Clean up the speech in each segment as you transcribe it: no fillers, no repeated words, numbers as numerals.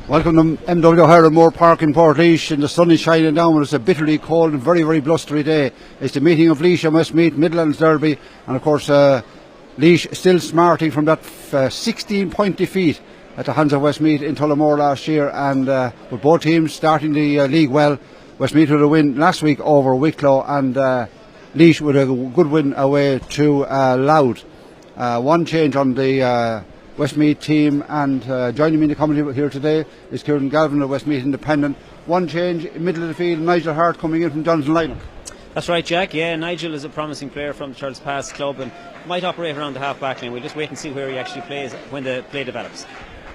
Welcome to MW Highland Moor Park in Portlaoise, and the sun is shining down and it's a bitterly cold and very, very blustery day. It's the meeting of Laois and Westmeath, Midlands Derby, and of course Laois still smarting from that 16-point defeat at the hands of Westmeath in Tullamore last year, and with both teams starting the league well. Westmeath with a win last week over Wicklow, and Laois with a good win away to Louth. One change on the Westmeath team, and joining me in the commentary here today is Kieran Galvin of Westmeath Independent. One change in middle of the field, Nigel Hart coming in from Jonathan Lynnock. That's right, Jack. Yeah, Nigel is a promising player from the Charles Pass club and might operate around the half back line. We'll just wait and see where he actually plays when the play develops.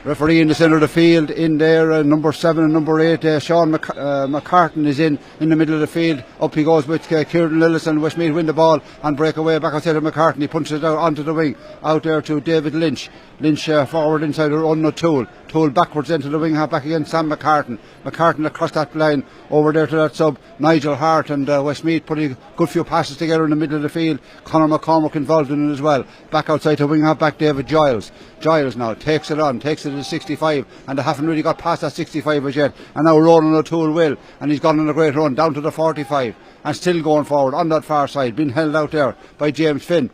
Referee in the centre of the field in there, number 7 and number 8, Sean McCartan is in the middle of the field. Up he goes with Kieran Lillis, and Westmeath win the ball and break away back outside of McCartan. He punches it out onto the wing, out there to David Lynch. Lynch forward inside her own O'Toole. Toole backwards into the wing, half back against Sam McCartan. McCartan across that line over there to that sub Nigel Hart, and Westmeath putting a good few passes together in the middle of the field. Conor McCormack involved in it as well. Back outside to wing, half back David Giles. Giles now takes it to the 65, and they haven't really got past that 65 as yet, and now Ronan O'Toole will, and he's gone on a great run down to the 45 and still going forward on that far side, being held out there by James Finn.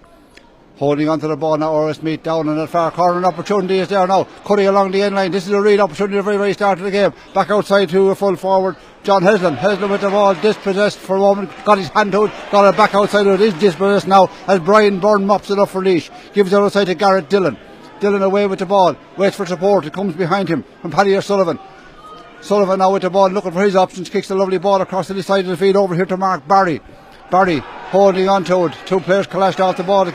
Holding onto the ball now, Westmeath down in that far corner. An opportunity is there now, cutting along the end line. This is a real opportunity at the very, very start of the game. Back outside to a full forward, John Heslin with the ball, dispossessed for a moment, got his hand to it, got it back outside of it, is dispossessed now as Brian Byrne mops it up for Laois. Gives it outside to Garrett Dillon. Dillon away with the ball, waits for support, it comes behind him from Paddy O'Sullivan. Sullivan now with the ball, looking for his options, kicks the lovely ball across to the side of the field over here to Mark Barry. Barry holding on to it, two players clashed off the ball.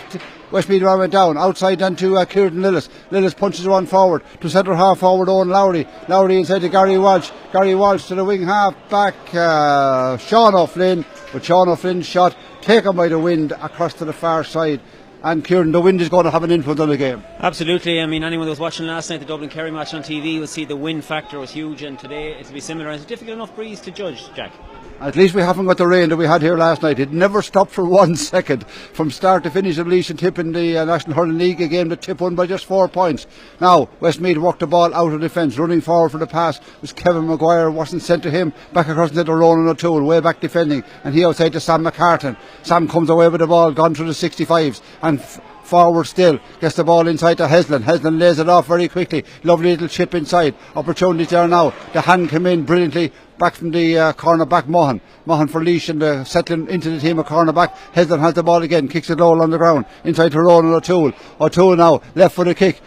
Westmeath went down, outside then to Kieran Lillis. Lillis punches one forward to centre half forward Owen Lowry. Lowry inside to Gary Walsh. Gary Walsh to the wing half back Sean O'Flynn. But Sean O'Flynn's shot taken by the wind across to the far side. And Kieran, the wind is going to have an influence on the game. Absolutely. I mean, anyone that was watching last night the Dublin Kerry match on TV will see the wind factor was huge, and today it'll be similar. It's a difficult enough breeze to judge, Jack. At least we haven't got the rain that we had here last night. It never stopped for 1 second from start to finish of Laois and Tip in the National Hurling League, a game that Tip won by just 4 points. Now Westmeath worked the ball out of defence, running forward for the pass was Kevin Maguire, wasn't sent to him, back across into the Ronan O'Toole, way back defending, and he outside to Sam McCartan. Sam comes away with the ball, gone through the 65s, and forward still, gets the ball inside to Heslin. Heslin lays it off very quickly, lovely little chip inside, opportunity there now, the hand came in brilliantly back from the corner back Mohan for Laois, and settling into the team of corner back. Heslin has the ball again, kicks it low on the ground inside to Ronan O'Toole now left for the kick,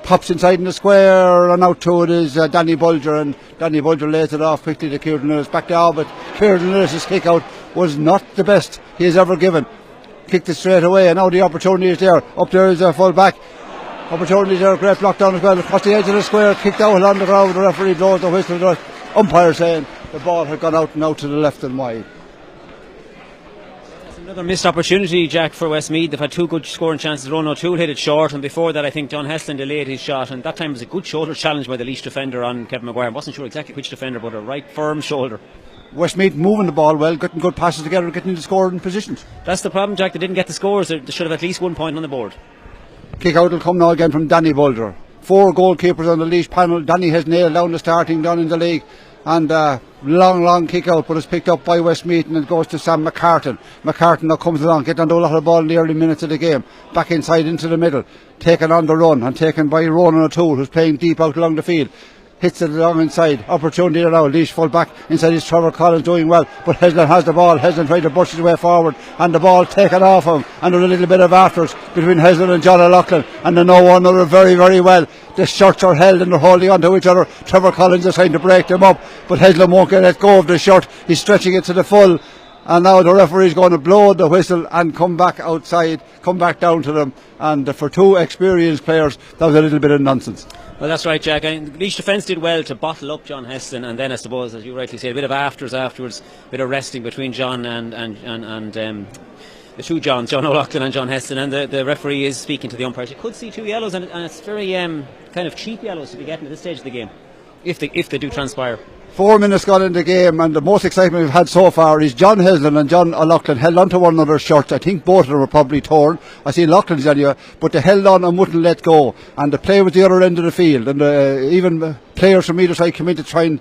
pops inside in the square, and out to it is Danny Bulger, and Danny Bulger lays it off quickly to Kieran Lillis. Back down, but Kieran Lillis' kick out was not the best he has ever given. Kicked it straight away, and now the opportunity is there. Up there is a full back. Opportunity there, great block down as well. Across the edge of the square, kicked out on the ground. The referee blows the whistle. The umpire saying the ball had gone out and out to the left and wide. That's another missed opportunity, Jack, for Westmeath. They've had two good scoring chances. Ronan O'Toole hit it short, and before that I think John Heslin delayed his shot, and that time was a good shoulder challenge by the Laois defender on Kevin Maguire. I wasn't sure exactly which defender, but a right firm shoulder. Westmeath moving the ball well, getting good passes together, getting into scoring positions. That's the problem, Jack. They didn't get the scores. They should have at least 1 point on the board. Kick out will come now again from Danny Bulger. 4 goalkeepers on the Laois panel. Danny has nailed down the starting down in the league, and long kick out, but it's picked up by Westmeath, and it goes to Sam McCartan. McCartan now comes along, getting onto a lot of the ball in the early minutes of the game, back inside into the middle, taken on the run and taken by Ronan O'Toole, who's playing deep out along the field. Hits it along inside, opportunity there now, Laois full back inside is Trevor Collins doing well, but Heslin has the ball. Heslin trying to push his way forward, and the ball taken off him, and there's a little bit of afters between Heslin and John O'Loughlin, and they know one another very, very well. The shirts are held and they're holding on to each other. Trevor Collins is trying to break them up, but Heslin won't let go of the shirt. He's stretching it to the full, and now the referee is going to blow the whistle and come back outside, come back down to them, and for 2 experienced players that was a little bit of nonsense. Well, that's right, Jack. I think Laois defence did well to bottle up John Heslin, and then I suppose, as you rightly say, a bit of afters afterwards, a bit of resting between John and the two Johns, John O'Loughlin and John Heslin, and the referee is speaking to the umpires. You could see 2 yellows, and it's very kind of cheap yellows to be getting at this stage of the game, if they do transpire. 4 minutes gone in the game, and the most excitement we've had so far is John Heslin and John O'Loughlin held on to one another's shirts. I think both of them were probably torn. I see Loughlin's anyway, but they held on and wouldn't let go. And the play was the other end of the field, and even players from either side came in to try and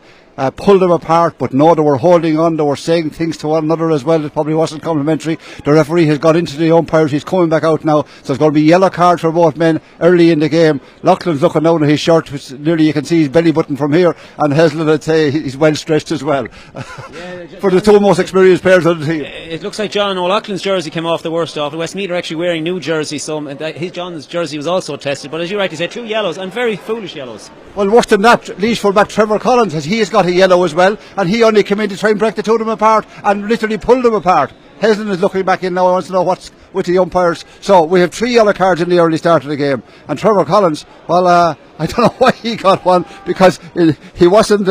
pull them apart, but no, they were holding on, they were saying things to one another as well. It probably wasn't complimentary. The referee has got into the umpires, he's coming back out now, so it's going to be yellow cards for both men early in the game. Loughlin's looking down at his shirt, which nearly you can see his belly button from here, and Heslin, I'd say he's well stretched as well. For the two most experienced players on the team. It looks like John O'Loughlin's jersey came off the worst off. Westmeath are actually wearing new jerseys, so John's jersey was also tested, but as you rightly said, 2 yellows, and very foolish yellows. Well, worse than that, Laois fullback Trevor Collins, he has got a yellow as well, and he only came in to try and break the two of them apart and literally pulled them apart. Heslin is looking back in now, wants to know what's with the umpires. So we have 3 yellow cards in the early start of the game, and Trevor Collins, well, I don't know why he got one, because he wasn't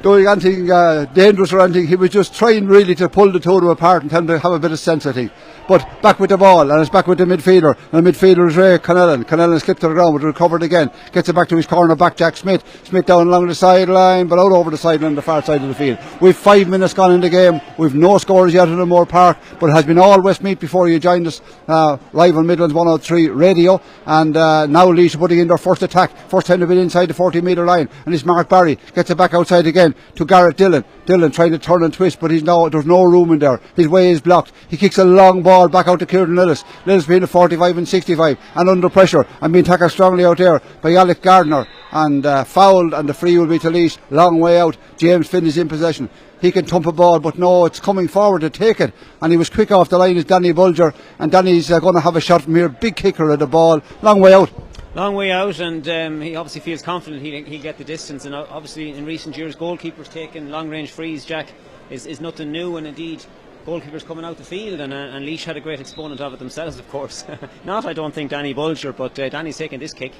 doing anything dangerous or anything. He was just trying really to pull the two of them apart and tell them to have a bit of sense, I think. But back with the ball, and it's back with the midfielder, and the midfielder is Ray Connellan. Connellan slipped to the ground, but recovered again, gets it back to his corner back, Jack Smith down along the sideline, but out over the sideline, the far side of the field. We've 5 minutes gone in the game, we've no scores yet in the Moore Park, but it has been all Westmeath before you joined us, rival Midlands 103 radio, and now Laois are putting in their first attack, first time they've been inside the 40 metre line, and it's Mark Barry, gets it back outside again to Garrett Dillon trying to turn and twist, but there's no room in there, his way is blocked. He kicks a long ball back out to Kieran Lillis being a 45 and 65 and under pressure and being tackled strongly out there by Alec Gardner, and fouled, and the free will be to Laois. Long way out, James Finn is in possession, he can thump a ball, but no, it's coming forward to take it, and he was quick off the line is Danny Bulger, and Danny's going to have a shot from here, big kicker of the ball, long way out. Long way out, and he obviously feels confident he'll get the distance, and obviously in recent years goalkeepers taking long range frees, Jack, is nothing new, and indeed goalkeepers coming out the field, and Laois had a great exponent of it themselves, of course. Not, I don't think, Danny Bulger, but Danny's taking this kick.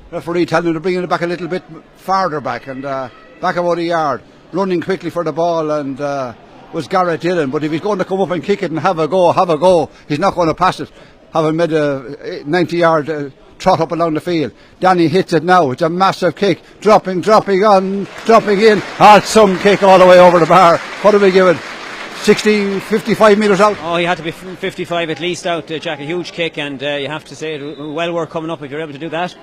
Referee telling him to bring it back a little bit farther back, and back about a yard, running quickly for the ball, and was Garrett Dillon, but if he's going to come up and kick it and have a go, he's not going to pass it, having made a 90-yard trot up along the field. Danny hits it now, it's a massive kick, dropping in, it's some kick all the way over the bar. What are we giving? 60, 55 metres out? Oh, he had to be 55 at least out, Jack. A huge kick, and you have to say well worth coming up if you're able to do that.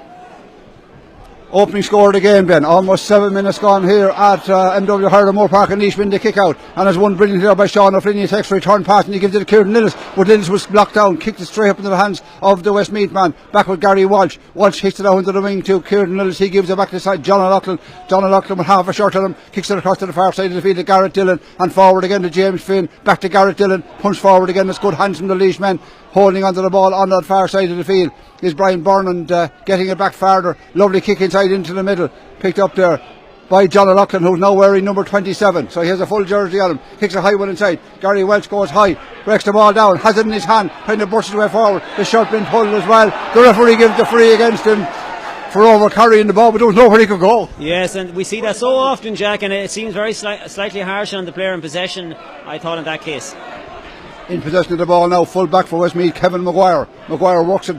Opening score of the game, Ben. Almost 7 minutes gone here at MW Harder Moore Park, and Laois win the kick out. And there's one brilliant here by Sean O'Flynn. He takes a return pass and he gives it to Kieran Lillis, but Lillis was blocked down, kicked it straight up into the hands of the Westmeath man. Back with Gary Walsh. Walsh hits it out into the wing to Kieran Lillis. He gives it back to the side. John O'Loughlin with half a shot on him, kicks it across to the far side of the field to Garrett Dillon, and forward again to James Finn. Back to Garrett Dillon, punch forward again. It's good hands from the Laois men. Holding onto the ball on that far side of the field is Brian Burnand, getting it back farther. Lovely kick inside into the middle, picked up there by John O'Loughlin, who's now wearing number 27, so he has a full jersey on him. Kicks a high one inside. Gary Welch goes high, breaks the ball down, has it in his hand, trying to burst his way forward. The shot been pulled as well. The referee gives the free against him for over carrying the ball, but there was nowhere he could go. Yes, and we see that so often, Jack, and it seems very slightly harsh on the player in possession, I thought, in that case. In possession of the ball now, full back for Westmeath, Kevin Maguire. Maguire works it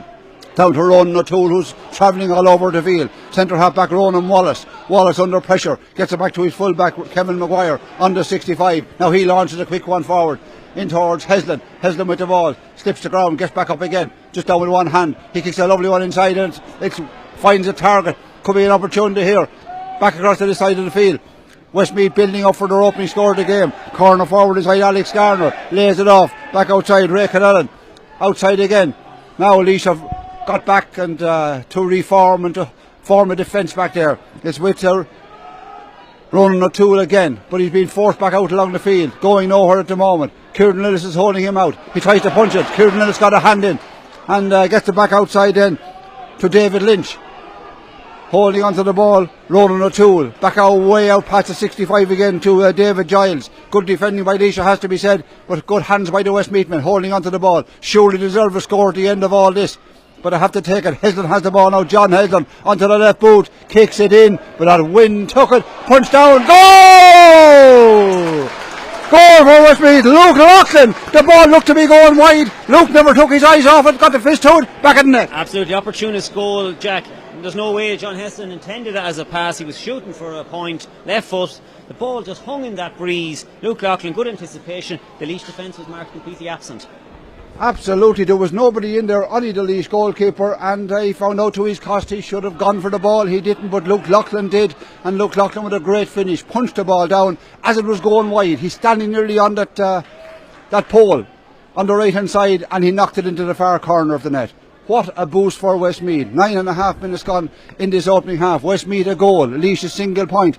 down to Ronan O'Toole, who's travelling all over the field. Centre half back Ronan Wallace. Wallace under pressure, gets it back to his full back Kevin Maguire, under 65. Now he launches a quick one forward in towards Heslin. Heslin with the ball, slips the ground, gets back up again, just down with one hand. He kicks a lovely one inside, and it finds a target. Could be an opportunity here. Back across to the side of the field. Westmeath building up for their opening score of the game. Corner forward inside Alex Garner, lays it off, back outside Ray Connellan, outside again. Now Laois have got back and to reform and to form a defence back there. It's with Ronan O'Toole again, but he's been forced back out along the field, going nowhere at the moment. Kieran Lillis is holding him out, he tries to punch it. Kieran Lillis got a hand in and gets it back outside then to David Lynch. Holding onto the ball, Ronan O'Toole, back way out past the 65 again to David Giles. Good defending by Laois, has to be said, but good hands by the Westmeath men, holding onto the ball. Surely deserve a score at the end of all this, but I have to take it. Heslin has the ball now, John Heslin, onto the left boot, kicks it in, but that wind took it, punch down, goal! Goal for Westmeath, Luke Loughlin. The ball looked to be going wide. Luke never took his eyes off it, got the fist to it, back in the net. Absolutely opportunist goal, Jack. there's no way John Heston intended it as a pass. He was shooting for a point, left foot. The ball just hung in that breeze. Luke Loughlin, good anticipation. The Laois defence was marked completely absent. Absolutely, there was nobody in there, only the Laois goalkeeper, and he found out to his cost he should have gone for the ball. He didn't, but Luke Loughlin did, and Luke Loughlin with a great finish punched the ball down as it was going wide. He's standing nearly on that pole on the right hand side, and he knocked it into the far corner of the net. What a boost for Westmeath. 9.5 minutes gone in this opening half. Westmeath a goal, Laois a single point.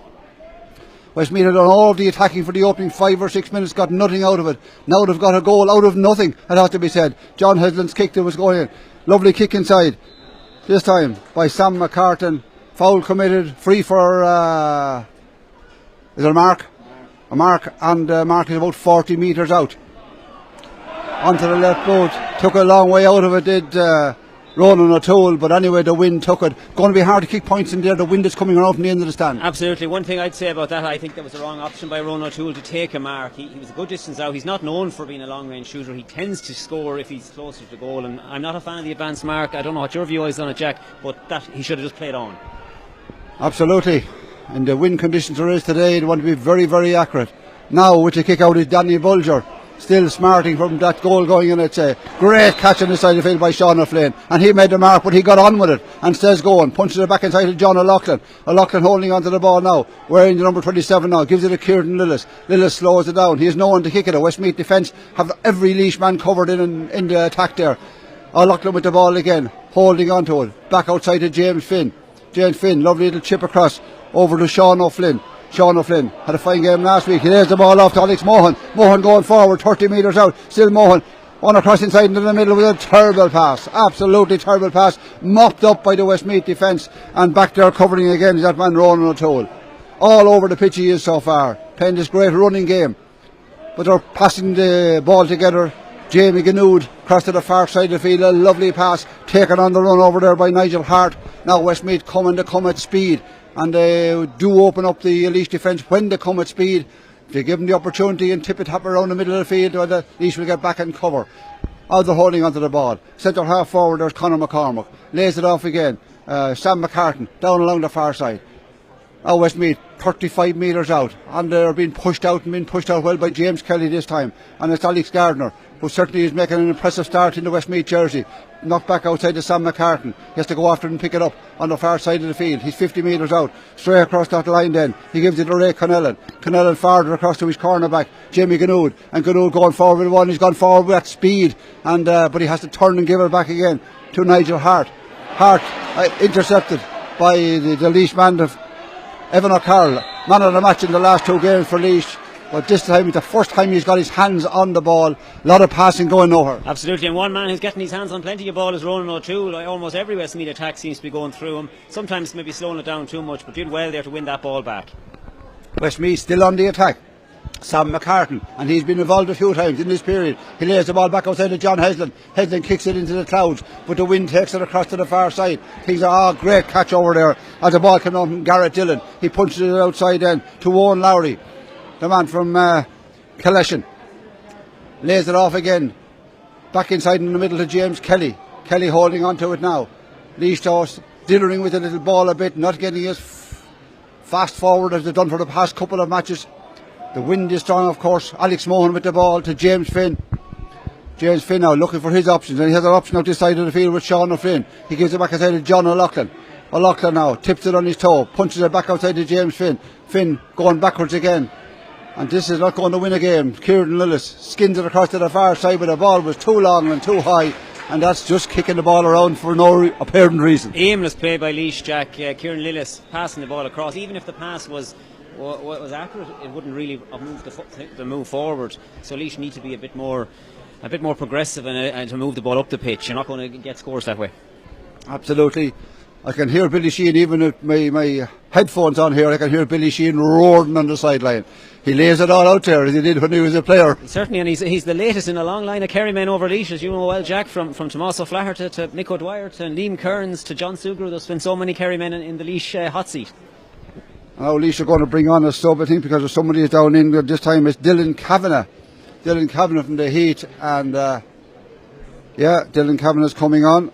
Westmeath had done all of the attacking for the opening 5 or 6 minutes, got nothing out of it. Now they've got a goal out of nothing, it has to be said. John Heslin's kick that was going in. Lovely kick inside. This time by Sam McCartan. Foul committed. Free for, is it a mark? A mark, and Mark is about 40 metres out. Onto the left boot. Took a long way out of it, did Ronan O'Toole, but anyway the wind took it. Going to be hard to kick points in there. The wind is coming around from the end of the stand. Absolutely. One thing I'd say about that, I think that was the wrong option by Ronan O'Toole to take a mark. He was a good distance out. He's not known for being a long range shooter. He tends to score if he's closer to the goal, and I'm not a fan of the advanced mark. I don't know what your view is on it, Jack, but that he should have just played on. Absolutely. In the wind conditions there is today, they want to be very, very accurate. Now with the kick out is Danny Bulger. Still smarting from that goal going in. It's a great catch on the side of the field by Sean O'Flynn, and he made the mark, but he got on with it and stays going, punches it back inside to John O'Loughlin. O'Loughlin holding onto the ball now, wearing the number 27 now, gives it to Kieran Lillis. Lillis slows it down. He has no one to kick it. A Westmeath defence have every Laois man covered in the attack there. O'Loughlin with the ball again, holding onto it, back outside to James Finn. James Finn, lovely little chip across over to Sean O'Flynn. Sean O'Flynn had a fine game last week. He lays the ball off to Alex Mohan. Mohan going forward, 30 metres out. Still Mohan on across inside into the middle with a terrible pass. Absolutely terrible pass. Mopped up by the Westmeath defence. And back there covering again is that man Ronan O'Toole. All over the pitch he is so far. Playing this great running game. But they're passing the ball together. Jamie Ganood across to the far side of the field. A lovely pass. Taken on the run over there by Nigel Hart. Now Westmeath coming to come at speed. And they do open up the Laois defence when they come at speed. If they give them the opportunity and tip it up around the middle of the field, the Laois will get back and cover. Oh, they're holding onto the ball. Centre half forward, there's Conor McCormack. Lays it off again. Sam McCartan down along the far side. Now Westmeath 35 metres out, and they're being pushed out well by James Kelly this time. And it's Alex Gardner, who certainly is making an impressive start in the Westmeath jersey. Knocked back outside to Sam McCartan. He has to go after and pick it up on the far side of the field. He's 50 metres out, straight across that line then. He gives it to Ray Connellan. Connellan farther across to his cornerback, Jamie Ganood. And Ganood going forward with one. He's gone forward with speed, and but he has to turn and give it back again to Nigel Hart. Hart intercepted by the Laois man of Evan O'Carroll, man of the match in the last 2 games for Laois. But this time, it's the first time he's got his hands on the ball. A lot of passing going nowhere. Absolutely, and one man who's getting his hands on plenty of ball is Ronan O'Toole. Almost every Westmeath attack seems to be going through him. Sometimes maybe slowing it down too much, but did well there to win that ball back. Westmeath still on the attack. Sam McCartan, and he's been involved a few times in this period. He lays the ball back outside to John Heslin. Heslin kicks it into the clouds, but the wind takes it across to the far side. Things are great catch over there as the ball came out from Garrett Dillon. He punches it outside then to Owen Lowry, the man from Kaleshin. Lays it off again, back inside in the middle to James Kelly. Kelly holding on to it now. Laois dithering with the little ball a bit, not getting as fast forward as they've done for the past couple of matches. The wind is strong, of course. Alex Mohan with the ball to James Finn. James Finn now looking for his options, and he has an option out this side of the field with Sean O'Flynn. He gives it back outside to John O'Loughlin. O'Loughlin now tips it on his toe, punches it back outside to James Finn. Finn going backwards again, and this is not going to win a game. Kieran Lillis skins it across to the far side, but the ball was too long and too high, and that's just kicking the ball around for no apparent reason. Aimless play by Laois, Jack. Kieran Lillis passing the ball across. Even if the pass was accurate, it wouldn't really have moved the move forward. So Laois need to be a bit more progressive and to move the ball up the pitch. You're not going to get scores that way. Absolutely. I can hear Billy Sheehan, even with my headphones on here, I can hear Billy Sheehan roaring on the sideline. He lays it all out there as he did when he was a player. Certainly, and he's the latest in a long line of Kerry men over Laois, as you know well, Jack, from Tommaso Flaherty to Mick O'Dwyer to Liam Kearns to John Sugrue. There's been so many Kerry men in the Laois hot seat. Now Laois are going to bring on a sub, I think, because somebody is down in. This time it's Dylan Kavanagh. Dylan Kavanagh from the Heat, and Dylan Kavanagh is coming on.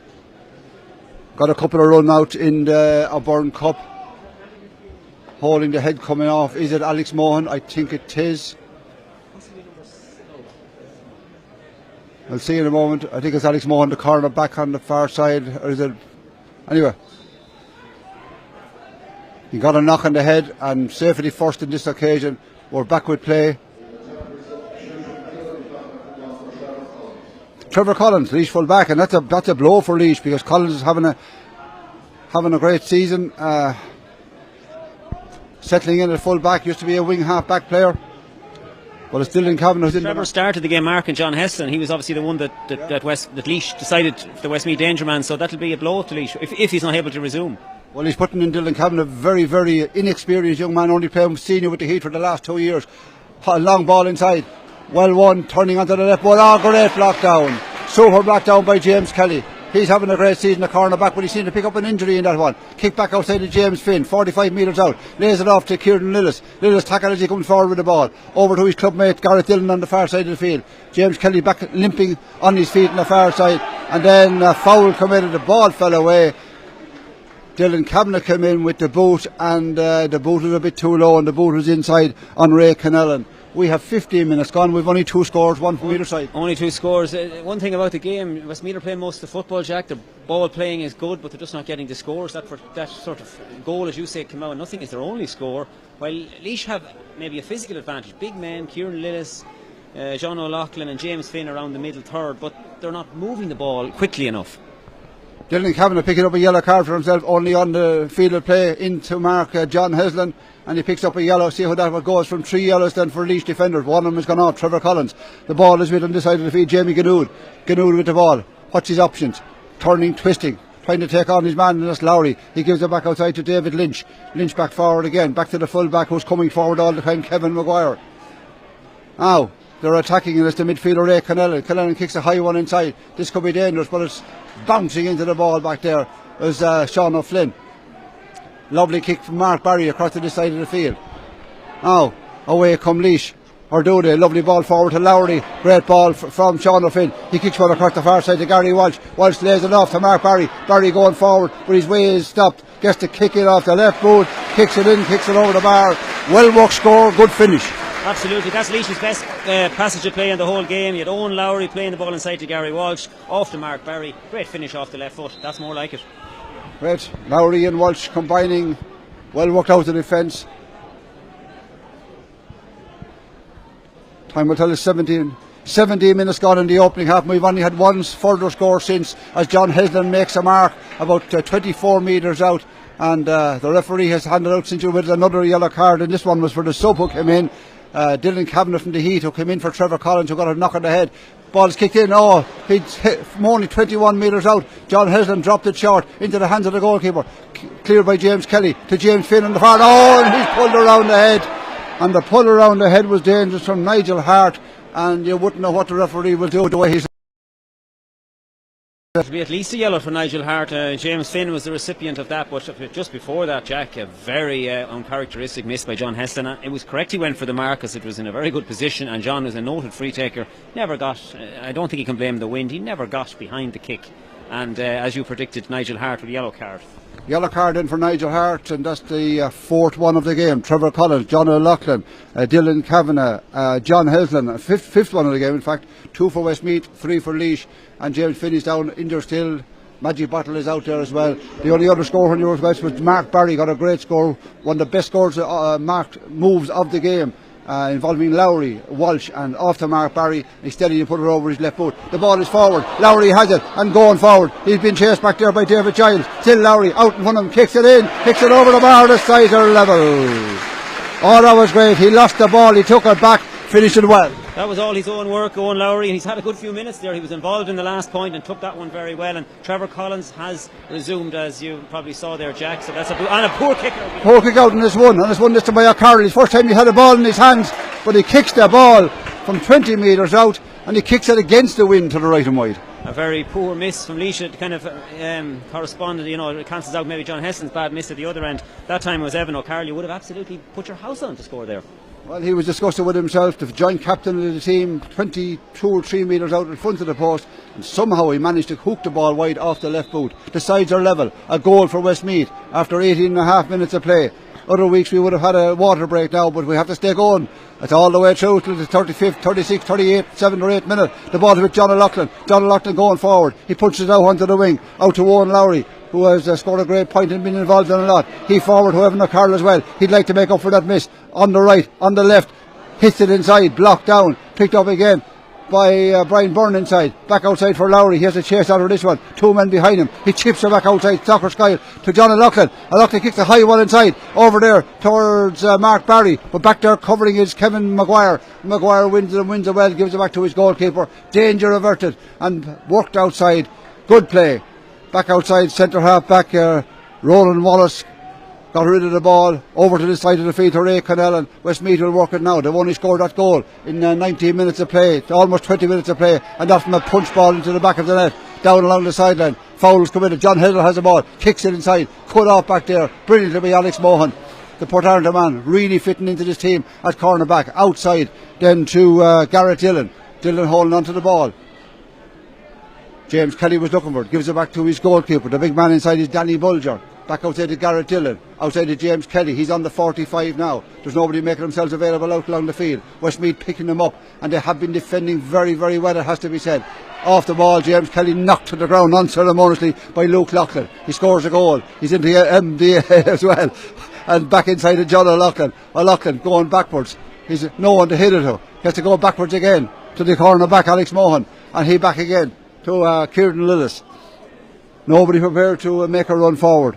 got a couple of run out in the O'Byrne Cup. Holding the head coming off. Is it Alex Mohan? I think it is. I'll see in a moment. I think it's Alex Mohan, the corner back on the far side. Or is it? Anyway. He got a knock on the head and safety first in this occasion. We're back with play. Trevor Collins, Laois full back, and that's a blow for Laois because Collins is having a great season. Settling in at full back, used to be a wing half back player. But it's Dylan Cavan who's in. Trevor started the game marking John Heston. He was obviously the one that Laois decided the Westmeath danger man, so that'll be a blow to Laois if he's not able to resume. Well, he's putting in Dylan Cavan, a very, very inexperienced young man, only playing senior with the Heat for the last 2 years. A long ball inside. Well won, turning onto the left ball. Oh, great block down. Super block down by James Kelly. He's having a great season, the corner back, but he seemed to pick up an injury in that one. Kick back outside to James Finn, 45 metres out. Lays it off to Kieran Lillis. Lillis tackle as he comes forward with the ball. Over to his clubmate Gareth Dillon on the far side of the field. James Kelly back limping on his feet on the far side. And then a foul committed, the ball fell away. Dylan Cavan came in with the boot, and the boot was a bit too low, and the boot was inside on Ray Canellan. We have 15 minutes gone. We've only 2 scores, one from either side. Only 2 scores. One thing about the game, Westmeath are playing most of the football, Jack. The ball playing is good, but they're just not getting the scores. That sort of goal, as you say, came out. Nothing is their only score. While Laois have maybe a physical advantage. Big men, Kieran Lillis, John O'Loughlin and James Finn around the middle third, but they're not moving the ball quickly enough. Dylan Cavan picking up a yellow card for himself, only on the field of play, into mark John Heslin, and he picks up a yellow. See how that goes from 3 yellows then for Laois defenders. One of them has gone off, Trevor Collins. The ball is with on this side of the field, Jamie Ganood with the ball. What's his options? Turning, twisting, trying to take on his man, and that's Lowry. He gives it back outside to David Lynch. Lynch back forward again, back to the full back who's coming forward all the time, Kevin Maguire. Now they're attacking, and it's the midfielder Ray Canellan. Canellan kicks a high one inside. This could be dangerous, but it's bouncing into the ball back there. There's Sean O'Flynn. Lovely kick from Mark Barry across to this side of the field. Now away come Laois, or do they? Lovely ball forward to Lowry. Great ball from Sean O'Flynn. He kicks one across the far side to Gary Walsh. Walsh lays it off to Mark Barry. Barry going forward, but his way is stopped. Gets to kick it off the left boot. Kicks it in, kicks it over the bar. Well worked score, good finish. Absolutely, that's Laois's best passage of play in the whole game. You had Owen Lowry playing the ball inside to Gary Walsh, off to Mark Barry. Great finish off the left foot. That's more like it. Great. Lowry and Walsh combining. Well worked out the defence. Time will tell us 17 minutes gone in the opening half. We've only had one further score since, as John Heslin makes a mark about 24 metres out. And the referee has handed out since you with another yellow card, and this one was for the sub who came in. Dylan Cavan from the Heat, who came in for Trevor Collins, who got a knock on the head. Ball's kicked in. Oh, he's hit from only 21 metres out. John Heslin dropped it short into the hands of the goalkeeper. Cleared by James Kelly to James Finn on the far. Oh, and he's pulled around the head. And the pull around the head was dangerous from Nigel Hart. And you wouldn't know what the referee will do the way he's. It'll be at least a yellow for Nigel Hart. James Finn was the recipient of that, but just before that, Jack, a very uncharacteristic miss by John Heston. It was correct he went for the mark, as it was in a very good position, and John is a noted free taker. Never got, I don't think he can blame the wind, he never got behind the kick. And as you predicted, Nigel Hart with a yellow card. Yellow card in for Nigel Hart, and that's the fourth one of the game. Trevor Collins, John O'Loughlin, Dylan Kavanagh, John Heslin, fifth one of the game in fact. 2 for Westmeath, 3 for Laois, and James Finney's down injured still. Magic Bottle is out there as well. The only other score from Europe West was Mark Barry, got a great score, one of the best scores marked moves of the game. Involving Lowry, Walsh, and off to Mark Barry. He's steady and put it over his left boot. The ball is forward. Lowry has it and going forward. He's been chased back there by David Giles. Still Lowry out in front of him, kicks it in, kicks it over the bar. The sides are level. Oh, that was great. He lost the ball, he took it back, finished it well. That was all his own work, Owen Lowry, and he's had a good few minutes there. He was involved in the last point and took that one very well. And Trevor Collins has resumed, as you probably saw there, Jack. So that's a poor kick. Poor kick out in this one, and this one this time by O'Carroll. His first time he had a ball in his hands, but he kicks the ball from 20 metres out, and he kicks it against the wind to the right and wide. A very poor miss from Laois. It kind of corresponded, it cancels out maybe John Heston's bad miss at the other end. That time it was Evan O'Carroll. You would have absolutely put your house on to score there. Well, he was discussing with himself, the joint captain of the team, 22 or 3 metres out in front of the post, And somehow he managed to hook the ball wide off the left boot. The sides are level. A goal for Westmeath after 18.5 minutes of play. Other weeks we would have had a water break now, but we have to stay going. It's all the way through to the 35th, 36th, 38th, 7th or 8th minute. The ball with John O'Loughlin. John O'Loughlin going forward. He punches it out onto the wing, out to Owen Lowry, who has scored a great point and been involved in a lot. He forward to Evan O'Carroll as well. He'd like to make up for that miss. On the right, on the left, hits it inside, blocked down, picked up again by Brian Byrne inside. Back outside for Lowry. He has a chase out of this one. 2 men behind him. He chips her back outside. Soccer Skyle to John O'Loughlin. O'Loughlin kicks a high one inside. Over there towards Mark Barry. But back there covering is Kevin Maguire. Maguire wins it well. Gives it back to his goalkeeper. Danger averted. And worked outside. Good play. Back outside centre half back. Roland Wallace got rid of the ball over to the side of the field to Ray Connell, and Westmeath will work it now. They've only scored that goal in 19 minutes of play, almost 20 minutes of play, and that's from a punch ball into the back of the net, down along the sideline. Fouls committed. John Hill has the ball, kicks it inside, cut off back there, brilliantly by Alex Mohan. The Port Arthur man really fitting into this team at cornerback, outside, then to Garrett Dillon. Dillon holding onto the ball. James Kelly was looking for it, gives it back to his goalkeeper. The big man inside is Danny Bulger. Back outside to Garrett Dillon, outside to James Kelly. He's on the 45 now. There's nobody making themselves available out along the field. Westmeath picking them up, and they have been defending very, very well, it has to be said. Off the ball, James Kelly knocked to the ground unceremoniously by Luke Loughlin. He scores a goal. He's into the MDA as well. And back inside to John O'Loughlin. O'Loughlin going backwards. He's no one to hit it to. He has to go backwards again to the corner back, Alex Mohan. And he back again to Kieran Lillis. Nobody prepared to make a run forward.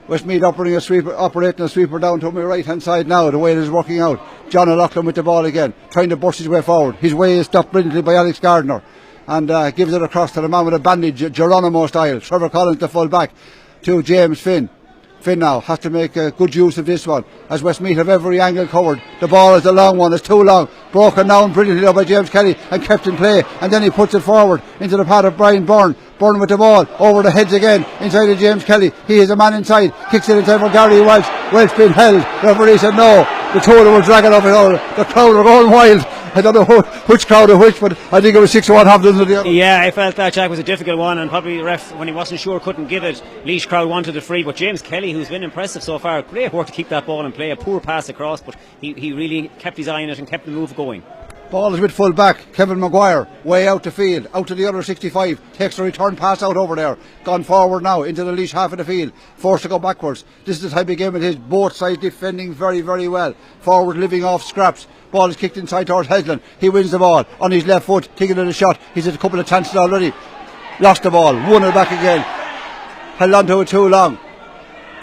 Westmeath operating a sweeper down to my right hand side now, the way it is working out. John O'Loughlin with the ball again, trying to burst his way forward. His way is stopped brilliantly by Alex Gardner, and gives it across to the man with a bandage, Geronimo style. Trevor Collins, the full back, to James Finn. Finn now has to make good use of this one, as Westmeath have every angle covered. The ball is a long one, it's too long, broken down brilliantly by James Kelly and kept in play, and then he puts it forward into the path of Brian Byrne. Byrne with the ball, over the heads again, inside of James Kelly. He is a man inside, kicks it inside for Gary Welch. Welch being held, referee said no. The two of them were dragging off it all. The crowd were going wild. I don't know which crowd or which, but I think it was 6-1 half dozen of the other. Yeah, I felt that, Jack, was a difficult one, and probably the ref, when he wasn't sure, couldn't give it. Laois crowd wanted it free, but James Kelly, who's been impressive so far, great work to keep that ball in play. A poor pass across, but he really kept his eye on it and kept the move going. Ball is with full back, Kevin Maguire, way out the field, out to the other 65, takes a return pass out over there, gone forward now into the Laois half of the field, forced to go backwards. This is the type of game it is, both sides defending very, very well, forward living off scraps. Ball is kicked inside towards Heslin. He wins the ball on his left foot, taking it a shot. He's had a couple of chances already. Lost the ball, won it back again. Held on to it too long.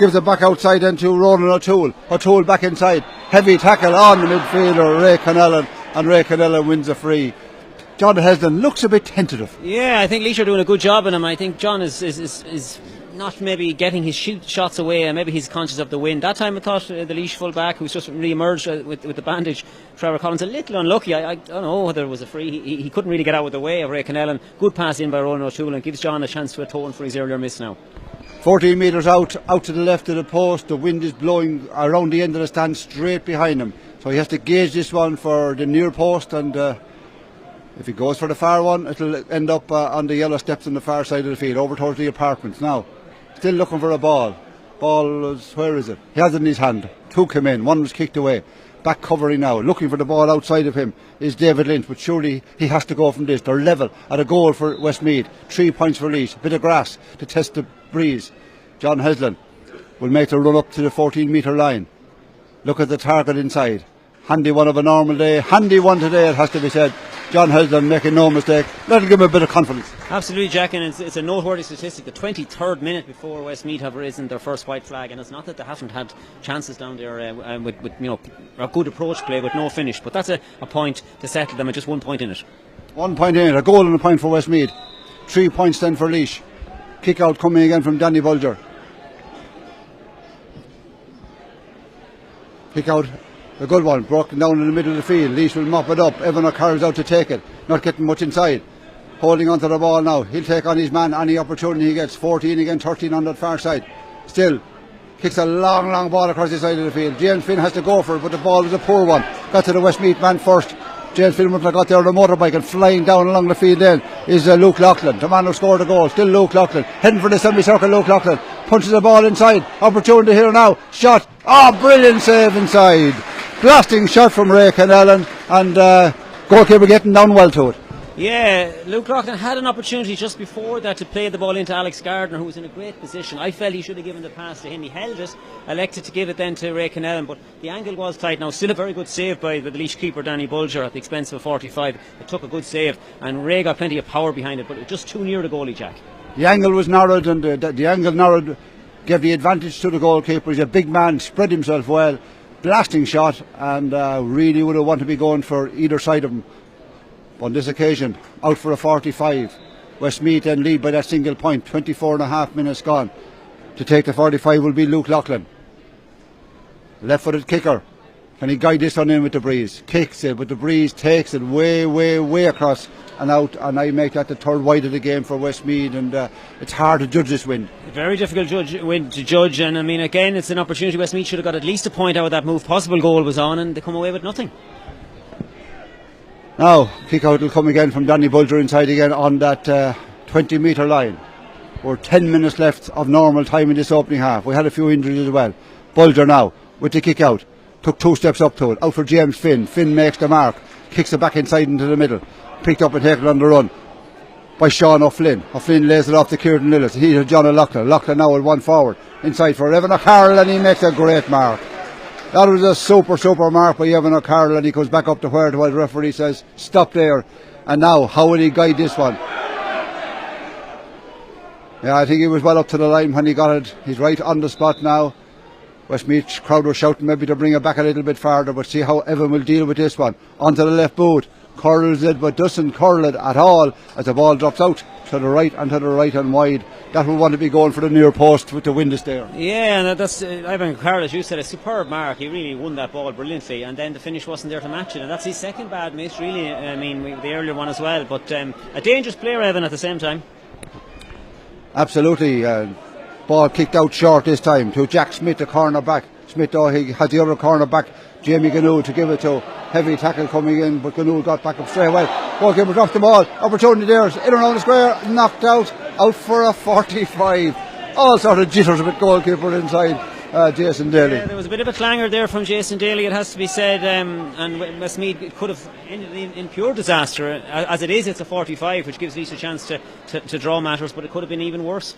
Gives it back outside then to Ronan O'Toole. O'Toole back inside. Heavy tackle on the midfielder, Ray Connellan, and Ray Connellan wins a free. John Heslin looks a bit tentative. Yeah, I think Laois are doing a good job on him. I think John is not maybe getting his shots away, and maybe he's conscious of the wind. That time I thought the Laois full back, who's just re-emerged with the bandage, Trevor Collins, a little unlucky. I don't know whether it was a free. He couldn't really get out of the way of Ray Connellan. Good pass in by Ronan O'Toole, and gives John a chance to atone for his earlier miss now. 14 metres out to the left of the post. The wind is blowing around the end of the stand straight behind him, so he has to gauge this one for the near post, and if he goes for the far one, it'll end up on the yellow steps on the far side of the field, over towards the apartments. Now, still looking for a ball. Ball is, where is it? He has it in his hand. Two came in, one was kicked away. Back covering now, looking for the ball outside of him is David Lynch, but surely he has to go from this. They're level at a goal for Westmeath. 3 points for Laois. Bit of grass to test the breeze. John Heslin will make the run up to the 14-metre line. Look at the target inside. Handy one of a normal day. Handy one today, it has to be said. John Heslin making no mistake. That'll give him a bit of confidence. Absolutely, Jack, and it's a noteworthy statistic. The 23rd minute before Westmeath have risen their first white flag, and it's not that they haven't had chances down there with a good approach play but no finish. But that's a point to settle them, and just 1 point in it. 1 point in it, a goal and a point for Westmeath. 3 points then for Laois. Kick out coming again from Danny Bulger. Kick out. A good one, broken down in the middle of the field. Laois will mop it up. Evan O'Carroll's out to take it. Not getting much inside. Holding onto the ball now. He'll take on his man any opportunity he gets. 14 again, 13 on that far side. Still, kicks a long ball across the side of the field. James Finn has to go for it, but the ball was a poor one. Got to the Westmeath man first. James Philmont got there on a motorbike, and flying down along the field then is Luke Loughlin, the man who scored the goal. Still Luke Loughlin, heading for the semicircle. Luke Loughlin punches the ball inside. Opportunity here now. Shot. Brilliant save inside. Blasting shot from Ray Kennellan, and goalkeeper getting down well to it. Yeah, Luke Loughlin had an opportunity just before that to play the ball into Alex Gardner, who was in a great position. I felt he should have given the pass to him. He held it, elected to give it then to Ray Kennellan, but the angle was tight. Now, still a very good save by the Laois keeper, Danny Bulger, at the expense of a 45. It took a good save, and Ray got plenty of power behind it, but it was just too near the goalie, Jack. The angle was narrowed, and the angle narrowed gave the advantage to the goalkeeper. He's a big man, spread himself well, blasting shot, and really would have wanted to be going for either side of him. On this occasion, out for a 45. Westmeath then lead by that single point. 24.5 minutes gone. To take the 45 will be Luke Loughlin. Left-footed kicker. Can he guide this one in with the breeze? Kicks it, but the breeze takes it way, way, way across and out. And I make that the third wide of the game for Westmeath. And it's hard to judge this wind. Very difficult win to judge. And I mean, again, it's an opportunity. Westmeath should have got at least a point out of that move. Possible goal was on, and they come away with nothing. Now, kick out will come again from Danny Bulger inside again on that 20 metre line. We're 10 minutes left of normal time in this opening half. We had a few injuries as well. Bulger now with the kick out. Took 2 steps up to it. Out for James Finn. Finn makes the mark. Kicks it back inside into the middle. Picked up and taken on the run by Sean O'Flynn. O'Flynn lays it off to Kieran Lillis. He's to John Loughlin. Loughlin now with one forward. Inside for Evan O'Carroll, and he makes a great mark. That was a super mark by Evan O'Carroll, and he comes back up to where the referee says stop there. And now, how will he guide this one? Yeah, I think he was well up to the line when he got it. He's right on the spot now. Westmeath crowd were shouting maybe to bring it back a little bit farther, but see how Evan will deal with this one. Onto the left boot, curls it but doesn't curl it at all as the ball drops out to the right and wide. That will want to be going for the near post with the wind is there. Yeah, and that's Ivan Carroll, as you said, a superb mark. He really won that ball brilliantly, and then the finish wasn't there to match it, and that's his second bad miss really. I mean, the earlier one as well, but a dangerous player, Evan, at the same time. Absolutely. Ball kicked out short this time to Jack Smith, the corner back. Smith, he had the other corner back, Jamie Ganoul, to give it to. Heavy tackle coming in, but Ganoul got back up straight away. Goalkeeper dropped the ball. Opportunity there. In around the square. Knocked out. Out for a 45. All sort of jitters with goalkeeper inside Jason Daly. Yeah, there was a bit of a clangor there from Jason Daly, it has to be said, and Westmeath could have ended in pure disaster. As it is, it's a 45, which gives Laois a chance to draw matters, but it could have been even worse.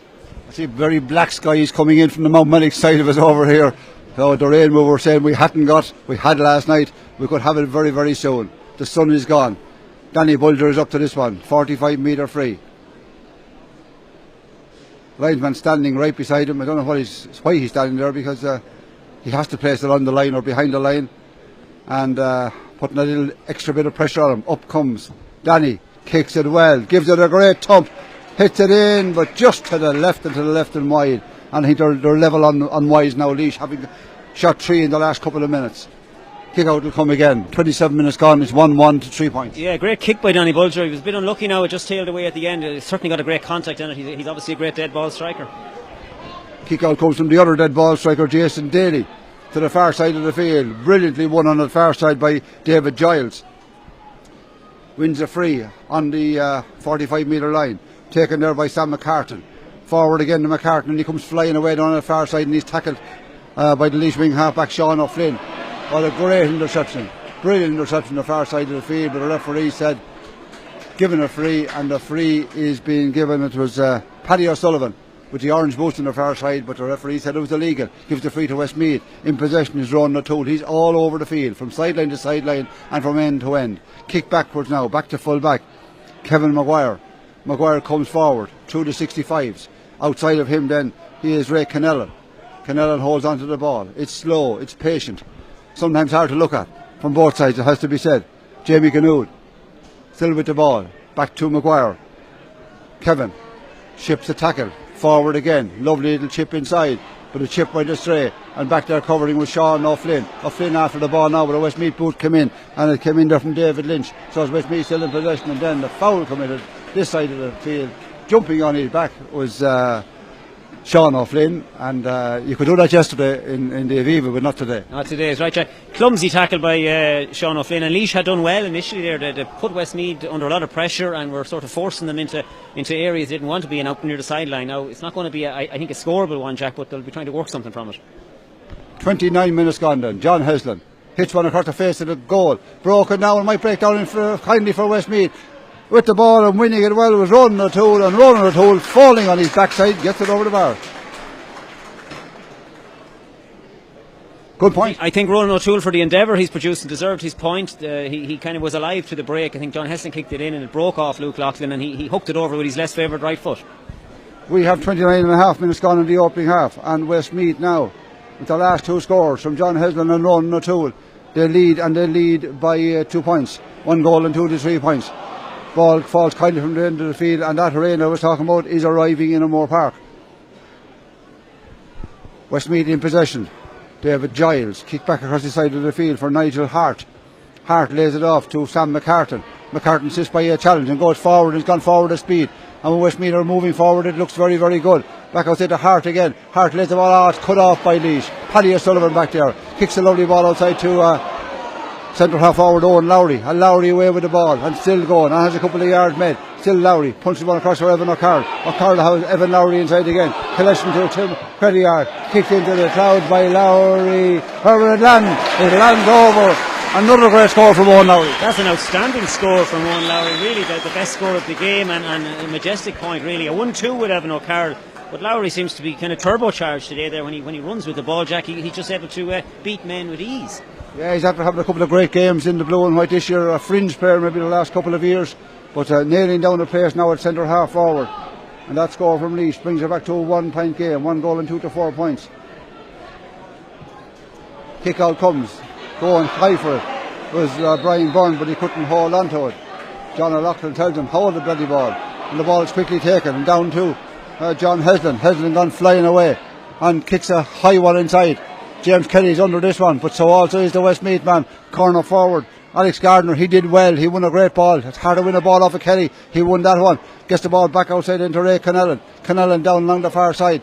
I see very black skies coming in from the Mount Mellick side of us over here. So the rain we were saying we had last night, we could have it very, very soon. The sun is gone. Danny Bulger is up to this one, 45 metre free. Linesman standing right beside him. I don't know why he's standing there, because he has to place it on the line or behind the line, and putting a little extra bit of pressure on him. Up comes Danny, kicks it well, gives it a great thump, hits it in, but just to the left and wide. And I think they're level on wise now. Laois having shot 3 in the last couple of minutes. Kick out will come again. 27 minutes gone. It's 1-1 to 3 points. Yeah, great kick by Danny Bulger. He was a bit unlucky now. It just tailed away at the end. He's certainly got a great contact in it. He's obviously a great dead ball striker. Kick out comes from the other dead ball striker, Jason Daly, to the far side of the field. Brilliantly won on the far side by David Giles. Wins a free on the 45 metre line. Taken there by Sam McCartan. Forward again to McCartan, and he comes flying away down the far side, and he's tackled by the Laois wing half back Sean O'Flynn. What a great interception. Brilliant interception on the far side of the field, but the referee said given a free, and the free is being given. It was Paddy O'Sullivan with the orange boots on the far side, but the referee said it was illegal. Gives the free to Westmeath. In possession is Ron O'Toole. He's all over the field from sideline to sideline and from end to end. Kick backwards now, back to full back. Kevin Maguire. Maguire comes forward through the 65s. Outside of him then he is Ray Kennellan. Kennellan holds onto the ball. It's slow, it's patient, sometimes hard to look at from both sides, it has to be said. Jamie Ganoul still with the ball, back to Maguire. Kevin ships the tackle, forward again, lovely little chip inside, but a chip went astray, and back there covering with Sean O'Flynn. O'Flynn after the ball now, but a Westmeath boot came in, and it came in there from David Lynch, so it's Westmeath still in possession, and then the foul committed this side of the field. Jumping on his back was Sean O'Flynn, and you could do that yesterday in the Aviva, but not today. Not today, is right, Jack. Clumsy tackle by Sean O'Flynn, and Laois had done well initially there. They put Westmeath under a lot of pressure and were sort of forcing them into areas they didn't want to be, and out near the sideline. Now, it's not going to be, I think, a scoreable one, Jack, but they'll be trying to work something from it. 29 minutes gone then. John Heslin hits one across the face of the goal. Broken now and might break down kindly for Westmeath. With the ball and winning it well was Ronan O'Toole falling on his backside, gets it over the bar. Good point. I think Ronan O'Toole, for the endeavour he's produced, deserved his point. He kind of was alive to the break. I think John Heslin kicked it in and it broke off Luke Loughlin, and he hooked it over with his less favoured right foot. We have 29.5 minutes gone in the opening half, and Westmeath now, with the last two scores from John Heslin and Ronan O'Toole, they lead by 2 points. 1 goal and 2 to 3 points. Ball falls kindly from the end of the field, and that rain I was talking about is arriving in O'Moore Park. Westmeath in possession. David Giles kicked back across the side of the field for Nigel Hart. Hart lays it off to Sam McCartan. McCartan sits by a challenge and goes forward. He's gone forward at speed, and when Westmeath are moving forward, it looks very, very good. Back outside to Hart again. Hart lays the ball out, cut off by Laois. Paddy O'Sullivan back there kicks a lovely ball outside to centre half forward Owen Lowry, and Lowry away with the ball and still going, and has a couple of yards made. Still Lowry punches one across for Evan O'Carroll. O'Carroll has Evan Lowry inside again. Collection to Tim Crediard, kicked into the cloud by Lowry. Wherever it lands over. Another great score from Owen Lowry. That's an outstanding score from Owen Lowry, really the best score of the game, and a majestic point really. A 1-2 with Evan O'Carroll. But Lowry seems to be kind of turbocharged today there when he runs with the ball, Jack. He's just able to beat men with ease. Yeah, he's after having a couple of great games in the blue and white this year, a fringe player maybe the last couple of years, but nailing down the place now at centre half forward. And that score from Laois brings it back to a 1 point game, 1 goal and 2 to 4 points. Kick out comes, going high for it was Brian Byrne, but he couldn't hold on to it. John O'Loughlin tells him, hold the bloody ball, and the ball is quickly taken and down to John Heslin. Heslin gone flying away and kicks a high one inside. James Kelly's under this one, but so also is the Westmeath man. Corner forward, Alex Gardner, he did well, he won a great ball. It's hard to win a ball off of Kelly, he won that one. Gets the ball back outside into Ray Connellan. Connellan down along the far side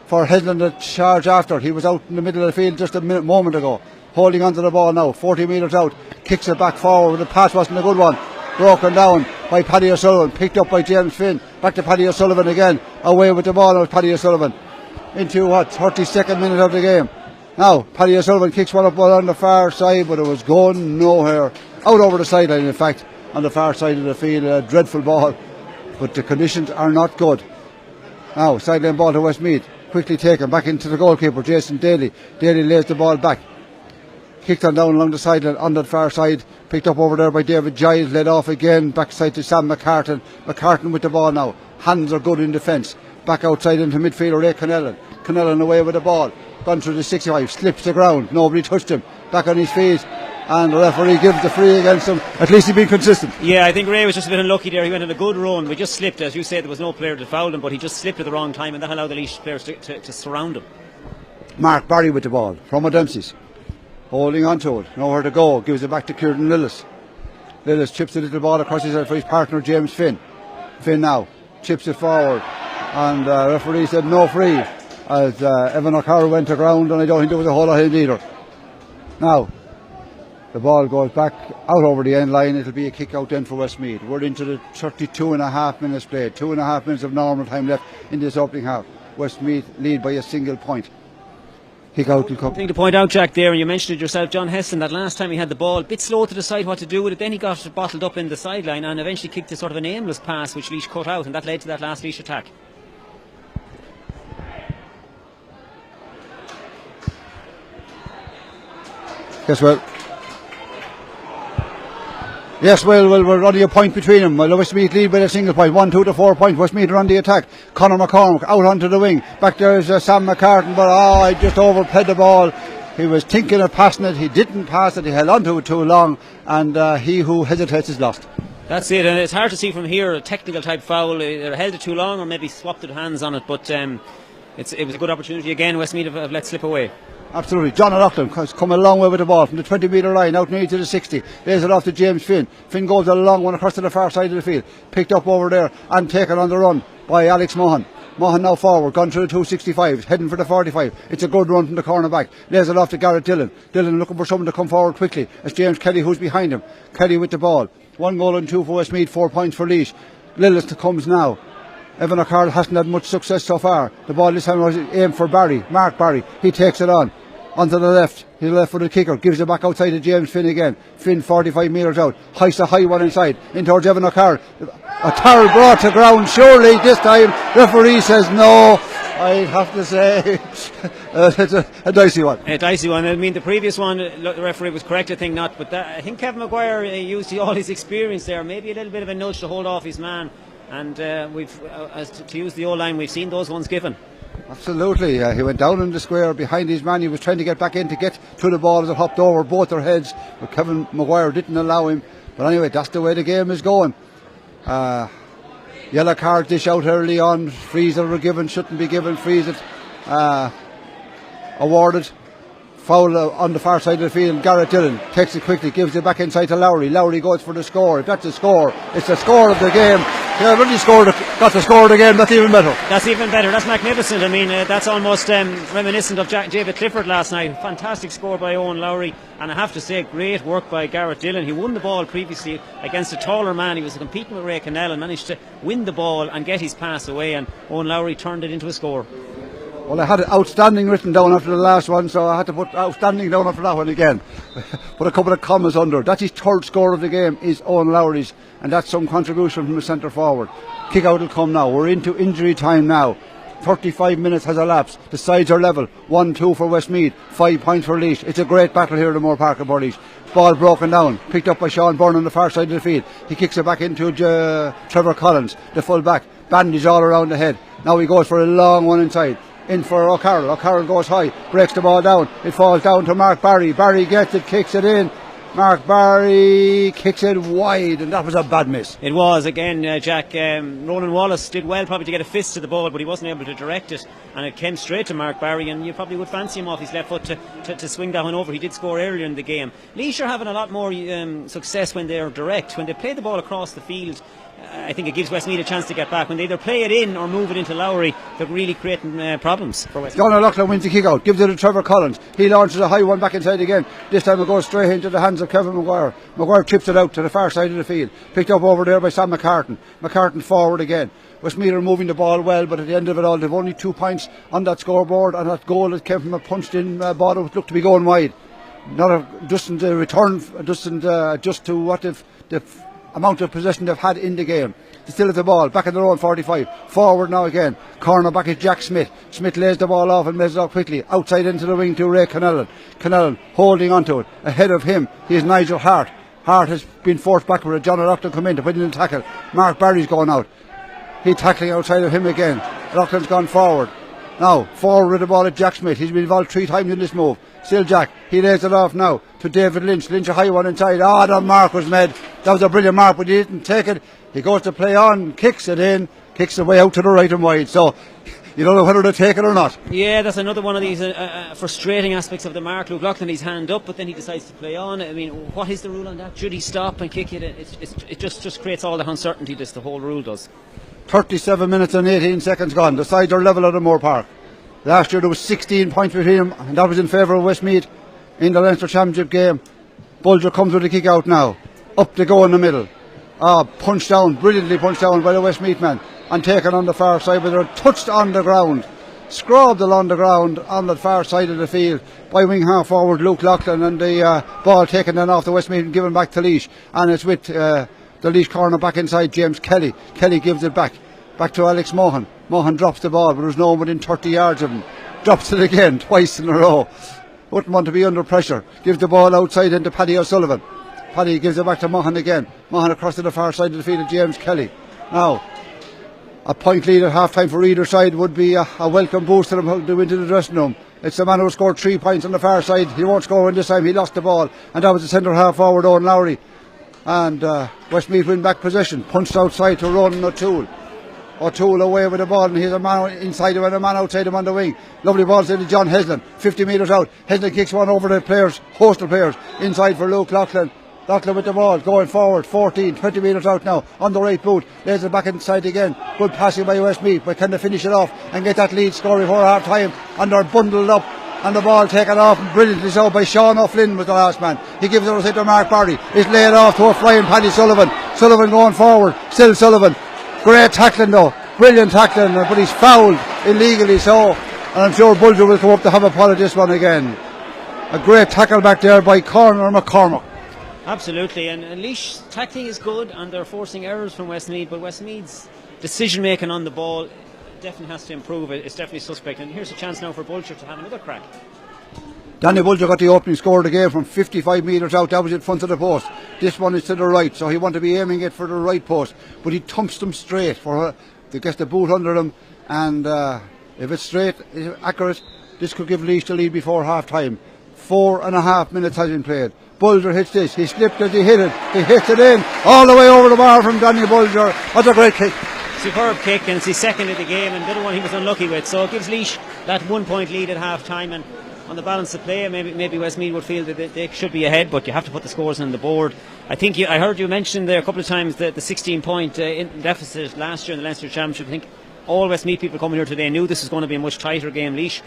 for Heslin to charge after. He was out in the middle of the field just a moment ago, holding onto the ball now, 40 metres out, kicks it back forward. The pass wasn't a good one, broken down by Paddy O'Sullivan, picked up by James Finn. Back to Paddy O'Sullivan again, away with the ball now, Paddy O'Sullivan into 32nd minute of the game. Now, Paddy O'Sullivan kicks one up on the far side, but it was going nowhere. Out over the sideline, in fact, on the far side of the field. A dreadful ball, but the conditions are not good. Now, sideline ball to Westmeath. Quickly taken back into the goalkeeper, Jason Daly. Daly lays the ball back. Kicked on down along the sideline, on the far side. Picked up over there by David Giles. Led off again, backside to Sam McCartan. McCartan with the ball now. Hands are good in defence. Back outside into midfielder Ray Connellan. Connellan away with the ball. Gone through the 65, slips the ground, nobody touched him, back on his feet, and the referee gives the free against him. At least he's been consistent. Yeah, I think Ray was just a bit unlucky there. He went on a good run, but just slipped. As you said, there was no player that fouled him, but he just slipped at the wrong time, and that allowed the Laois players to surround him. Mark Barry with the ball from O'Dempsey's, holding on to it, nowhere to go, gives it back to Kieran Lillis. Lillis chips the little ball across his head for his partner James Finn. Finn now chips it forward, and the referee said no free, as Evan O'Carroll went to ground, and I don't think there was a whole lot of it either. Now, the ball goes back out over the end line. It'll be a kick out then for Westmeath. We're into the 32.5 minutes played, 2.5 minutes of normal time left in this opening half. Westmeath lead by a single point. Kick out will come. Thing to point out, Jack, there, and you mentioned it yourself, John Heslin, that last time he had the ball, a bit slow to decide what to do with it. Then he got it bottled up in the sideline and eventually kicked a sort of an aimless pass which Laois cut out, and that led to that last Laois attack. Yes, well. Yes, well, we're only a point between them. Well, Westmeath lead by a single point, 1-2 to 4 points. Westmeath are on the attack. Conor McCormick out onto the wing. Back there is Sam McCartan, but he just overplayed the ball. He was thinking of passing it. He didn't pass it. He held onto it too long, and he who hesitates is lost. That's it, and it's hard to see from here a technical type foul. They held it too long, or maybe swapped their hands on it, but it was a good opportunity again. Westmeath have let slip away. Absolutely. John O'Loughlin has come a long way with the ball from the 20 metre line out near to the 60. Lays it off to James Finn. Finn goes a long one across to the far side of the field. Picked up over there and taken on the run by Alex Mohan. Maughan now forward, gone through the 265, heading for the 45. It's a good run from the corner back. Lays it off to Garrett Dillon. Dillon looking for someone to come forward quickly. It's James Kelly who's behind him. Kelly with the ball. 1 goal and 2 for Westmeath, 4 points for Laois. Lillis comes now. Evan O'Carroll hasn't had much success so far. The ball this time was aimed for Barry, Mark Barry. He takes it on. Onto the left. He's left for the kicker. Gives it back outside to James Finn again. Finn 45 metres out. Hoists a high one inside. In towards Evan O'Carroll. O'Carroll brought to ground. Surely this time. Referee says no. I have to say it's a dicey one. A dicey one. I mean, the previous one, the referee was correct, I think not. But I think Kevin Maguire used all his experience there. Maybe a little bit of a nudge to hold off his man. And we've, to use the old line, we've seen those ones given. Absolutely. He went down in the square behind his man. He was trying to get back in to get to the ball as it hopped over both their heads. But Kevin Maguire didn't allow him. But anyway, that's the way the game is going. Yellow card dish out early on. Frees that were given shouldn't be given. Frees it awarded. Foul on the far side of the field. Garrett Dillon takes it quickly, gives it back inside to Lowry. Lowry goes for the score. If that's a score, it's the score of the game. Yeah, when he got the score of the game, that's even better. That's even better. That's magnificent. I mean, that's almost reminiscent of David Clifford last night. Fantastic score by Owen Lowry. And I have to say, great work by Garrett Dillon. He won the ball previously against a taller man. He was competing with Ray Cannell and managed to win the ball and get his pass away. And Owen Lowry turned it into a score. Well, I had outstanding written down after the last one, so I had to put outstanding down after that one again. Put a couple of commas under. That's his third score of the game, is Owen Lowry's, and that's some contribution from the centre forward. Kick out will come now. We're into injury time now. 35 minutes has elapsed. The sides are level. 1-2 for Westmeath, 5 points for Laois. It's a great battle here at the Moore Park of Laois. Ball broken down, picked up by Sean Byrne on the far side of the field. He kicks it back into Trevor Collins, the full back. Bandage all around the head. Now he goes for a long one inside. In for O'Carroll. O'Carroll goes high, breaks the ball down. It falls down to Mark Barry. Barry gets it, kicks it in. Mark Barry kicks it wide, and that was a bad miss. It was, again, Jack. Ronan Wallace did well probably to get a fist to the ball, but he wasn't able to direct it, and it came straight to Mark Barry, and you probably would fancy him off his left foot to swing that one over. He did score earlier in the game. Laois are having a lot more success when they're direct. When they play the ball across the field, I think it gives Westmeath a chance to get back. When they either play it in or move it into Lowry, they're really creating problems for Westmeath. John O'Loughlin wins the kick out, gives it to Trevor Collins. He launches a high one back inside again. This time it goes straight into the hands of Kevin Maguire. Maguire chips it out to the far side of the field. Picked up over there by Sam McCartan. McCartan forward again. Westmeath are moving the ball well, but at the end of it all, they've only 2 points on that scoreboard, and that goal that came from a punched in ball that looked to be going wide. Doesn't return, doesn't adjust to what the amount of possession they've had in the game. They still have the ball, back in their own 45. Forward now again. Corner back is Jack Smith. Smith lays the ball off and lays it off quickly. Outside into the wing to Ray Cannellan. Cannellan holding onto it. Ahead of him, he is Nigel Hart. Hart has been forced backward. John O'Loughlin come in to put in the tackle. Mark Barry's going out. He's tackling outside of him again. O'Loughlin's gone forward. Now, forward with the ball at Jack Smith. He's been involved 3 times in this move. Still Jack. He lays it off now to David Lynch. Lynch a high one inside. The mark was made. That was a brilliant mark, but he didn't take it. He goes to play on, kicks it in, kicks it way out to the right and wide. So, you don't know whether to take it or not. Yeah, that's another one of these frustrating aspects of the mark. Luke Loughlin, he's hand up, but then he decides to play on. I mean, what is the rule on that? Should he stop and kick it? It just creates all the uncertainty, this the whole rule does. 37 minutes and 18 seconds gone. The sides are level at the Moore Park. Last year there was 16 points between them, and that was in favour of Westmeath in the Leinster Championship game. Bulger comes with a kick out now. Up they go in the middle. Punched down, brilliantly punched down by the Westmeath man, and taken on the far side, but they're touched on the ground. Scrubbed along the ground on the far side of the field by wing half forward Luke Loughlin, and the ball taken then off the Westmeath and given back to Laois, and it's with the Laois corner back inside James Kelly. Kelly gives it back to Alex Maughan. Maughan drops the ball, but there's no one within 30 yards of him. Drops it again, twice in a row. Wouldn't want to be under pressure. Gives the ball outside into Paddy O'Sullivan. Paddy gives it back to Maughan again. Maughan across to the far side of the field of James Kelly. Now, a point lead at half time for either side would be a welcome boost to them to go into the dressing room. It's the man who scored 3 points on the far side. He won't score in this time. He lost the ball, and that was the centre half forward Owen Lowry. And Westmeath win back possession. Punched outside to Ronan O'Toole. O'Toole away with the ball, and here's a man inside him and a man outside him on the wing. Lovely ball to John Heslin, 50 metres out. Heslin kicks one over the players, hostel players, inside for Luke Loughlin. Loughlin with the ball, going forward, 14, 20 metres out now, on the right boot, lays it back inside again. Good passing by Westmeath, but can they finish it off and get that lead score before half time? And they're bundled up, and the ball taken off brilliantly so by Sean O'Flynn was the last man. He gives it to Mark Barry. It's laid off to a flying Paddy Sullivan. Sullivan going forward, still Sullivan. Great tackling though, brilliant tackling, but he's fouled illegally so. And I'm sure Bulger will come up to have a pull at this one again. A great tackle back there by Corner McCormack. Absolutely, and Laois tackling is good, and they're forcing errors from Westmeath, but Westmeath's decision making on the ball definitely has to improve. It's definitely suspect, and here's a chance now for Bulger to have another crack. Danny Bulger got the opening score of the game from 55 metres out. That was in front of the post. This one is to the right, so he wanted to be aiming it for the right post, but he thumps them straight for to get the boot under them, and if it's straight, accurate, this could give Laois the lead before half time. 4.5 minutes has been played. Bulger hits this, he slipped as he hit it, he hits it in, all the way over the bar from Danny Bulger. What a great kick. Superb kick, and it's his second of the game, and the other one he was unlucky with, so it gives Laois that 1 point lead at half time. And on the balance of play, maybe Westmeath would feel that they should be ahead, but you have to put the scores on the board. I think I heard you mention there a couple of times the 16 point deficit last year in the Leinster Championship. I think all Westmeath people coming here today knew this was going to be a much tighter game. Laois,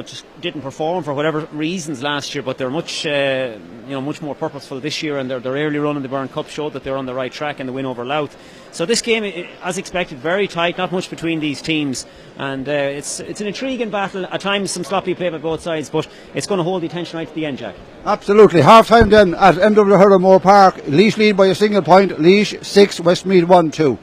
just didn't perform for whatever reasons last year, but they're much more purposeful this year, and their early run in the Byrne Cup showed that they're on the right track, and the win over Louth. So this game, as expected, very tight, not much between these teams, and it's an intriguing battle. At times, some sloppy play by both sides, but it's going to hold the attention right to the end, Jack. Absolutely. Half time then at MW Moore Park. Laois lead by a single point. Laois 6, Westmeath 1-2.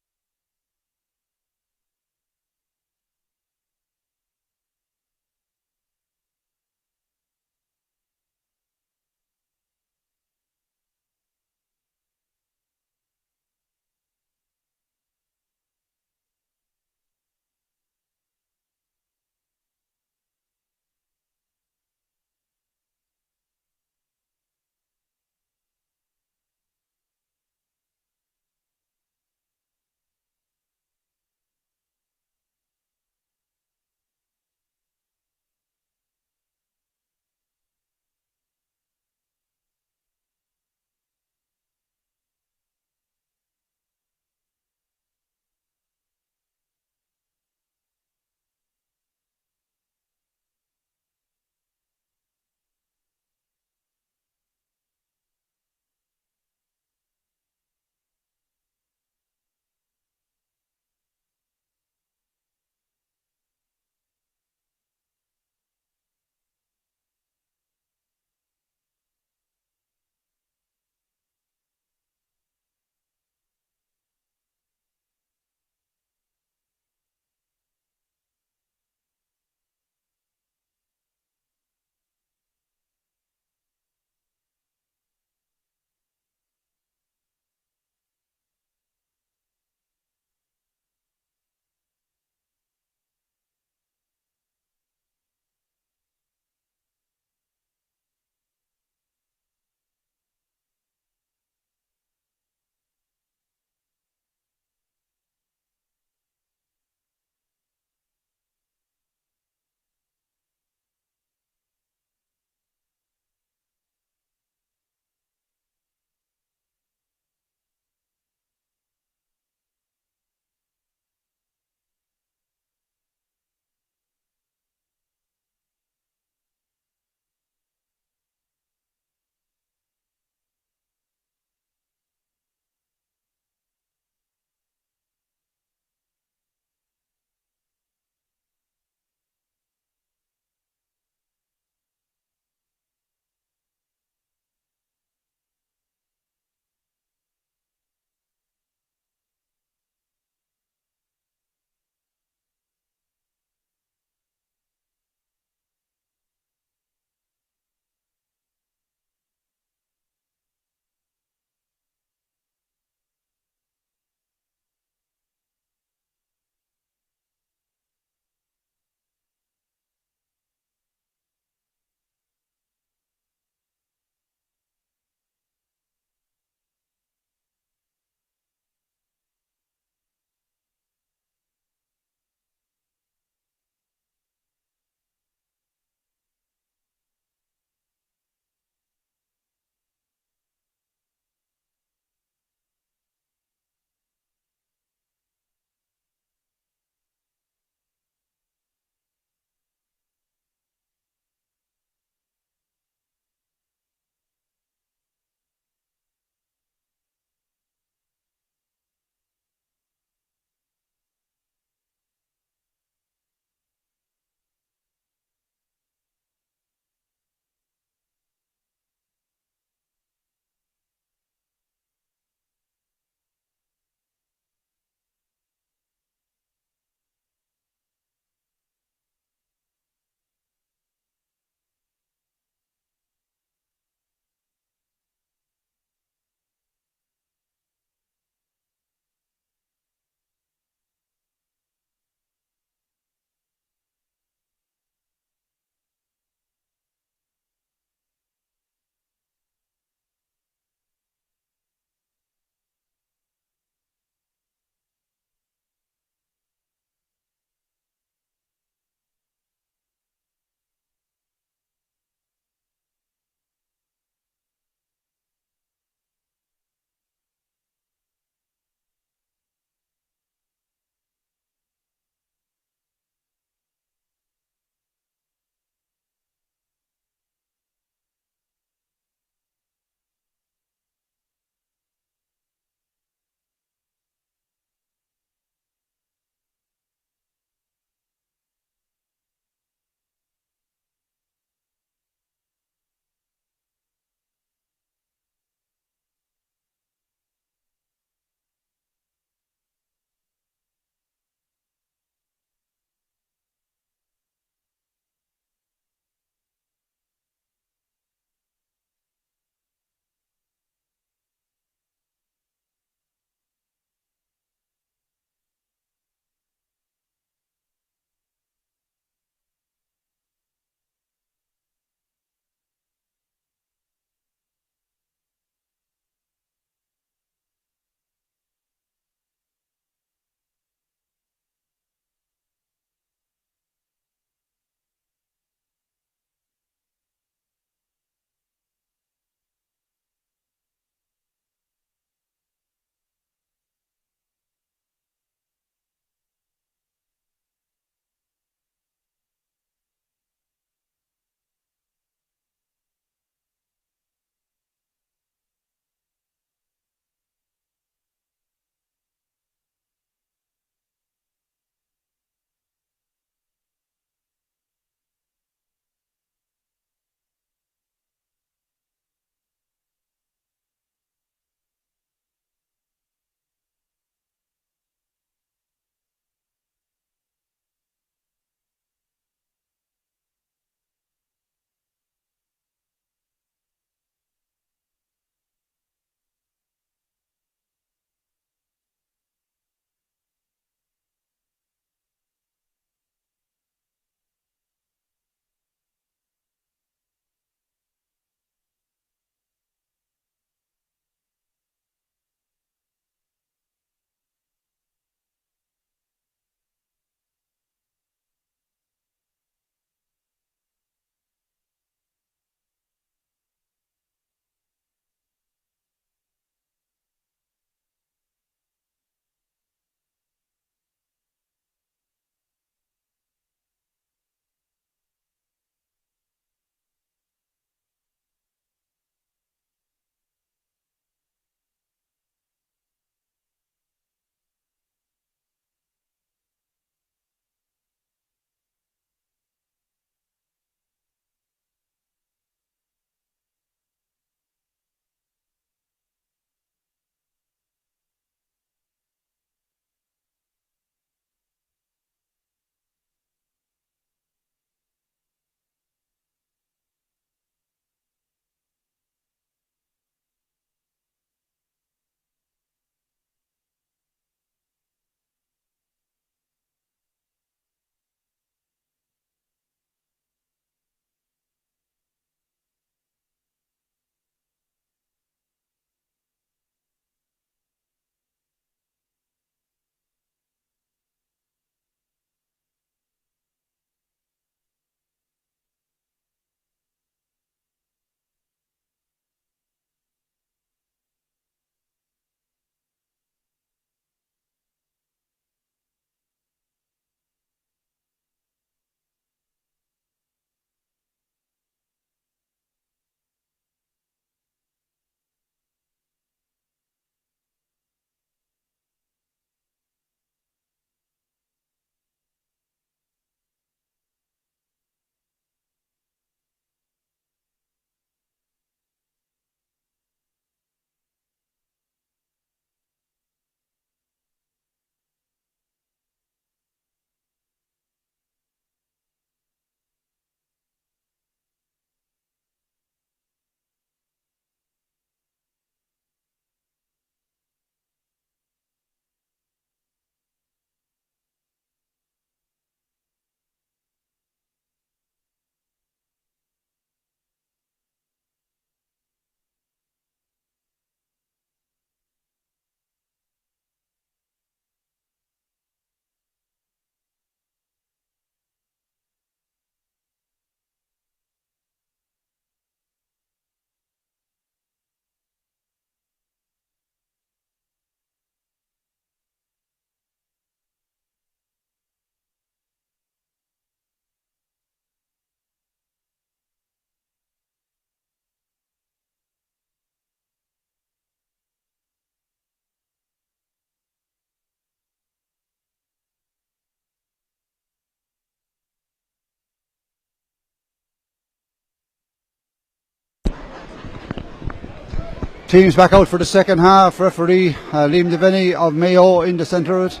Teams back out for the second half. Referee Liam Devaney of Mayo in the centre of it.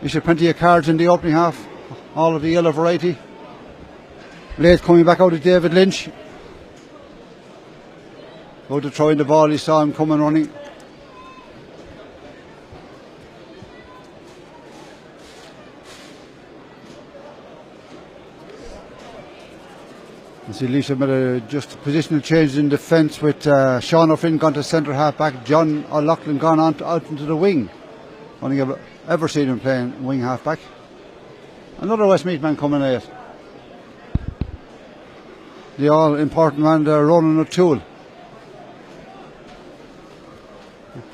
Issued plenty of cards in the opening half, all of the yellow variety. Late coming back out is David Lynch. Go to throw in the ball, he saw him coming running. You see Lisa made a just positional change in defence with Sean O'Flynn gone to centre half back, John O'Loughlin gone out into the wing. Only I've ever seen him playing wing half back. Another Westmeath man coming at it. The all important man there, Ronan O'Toole.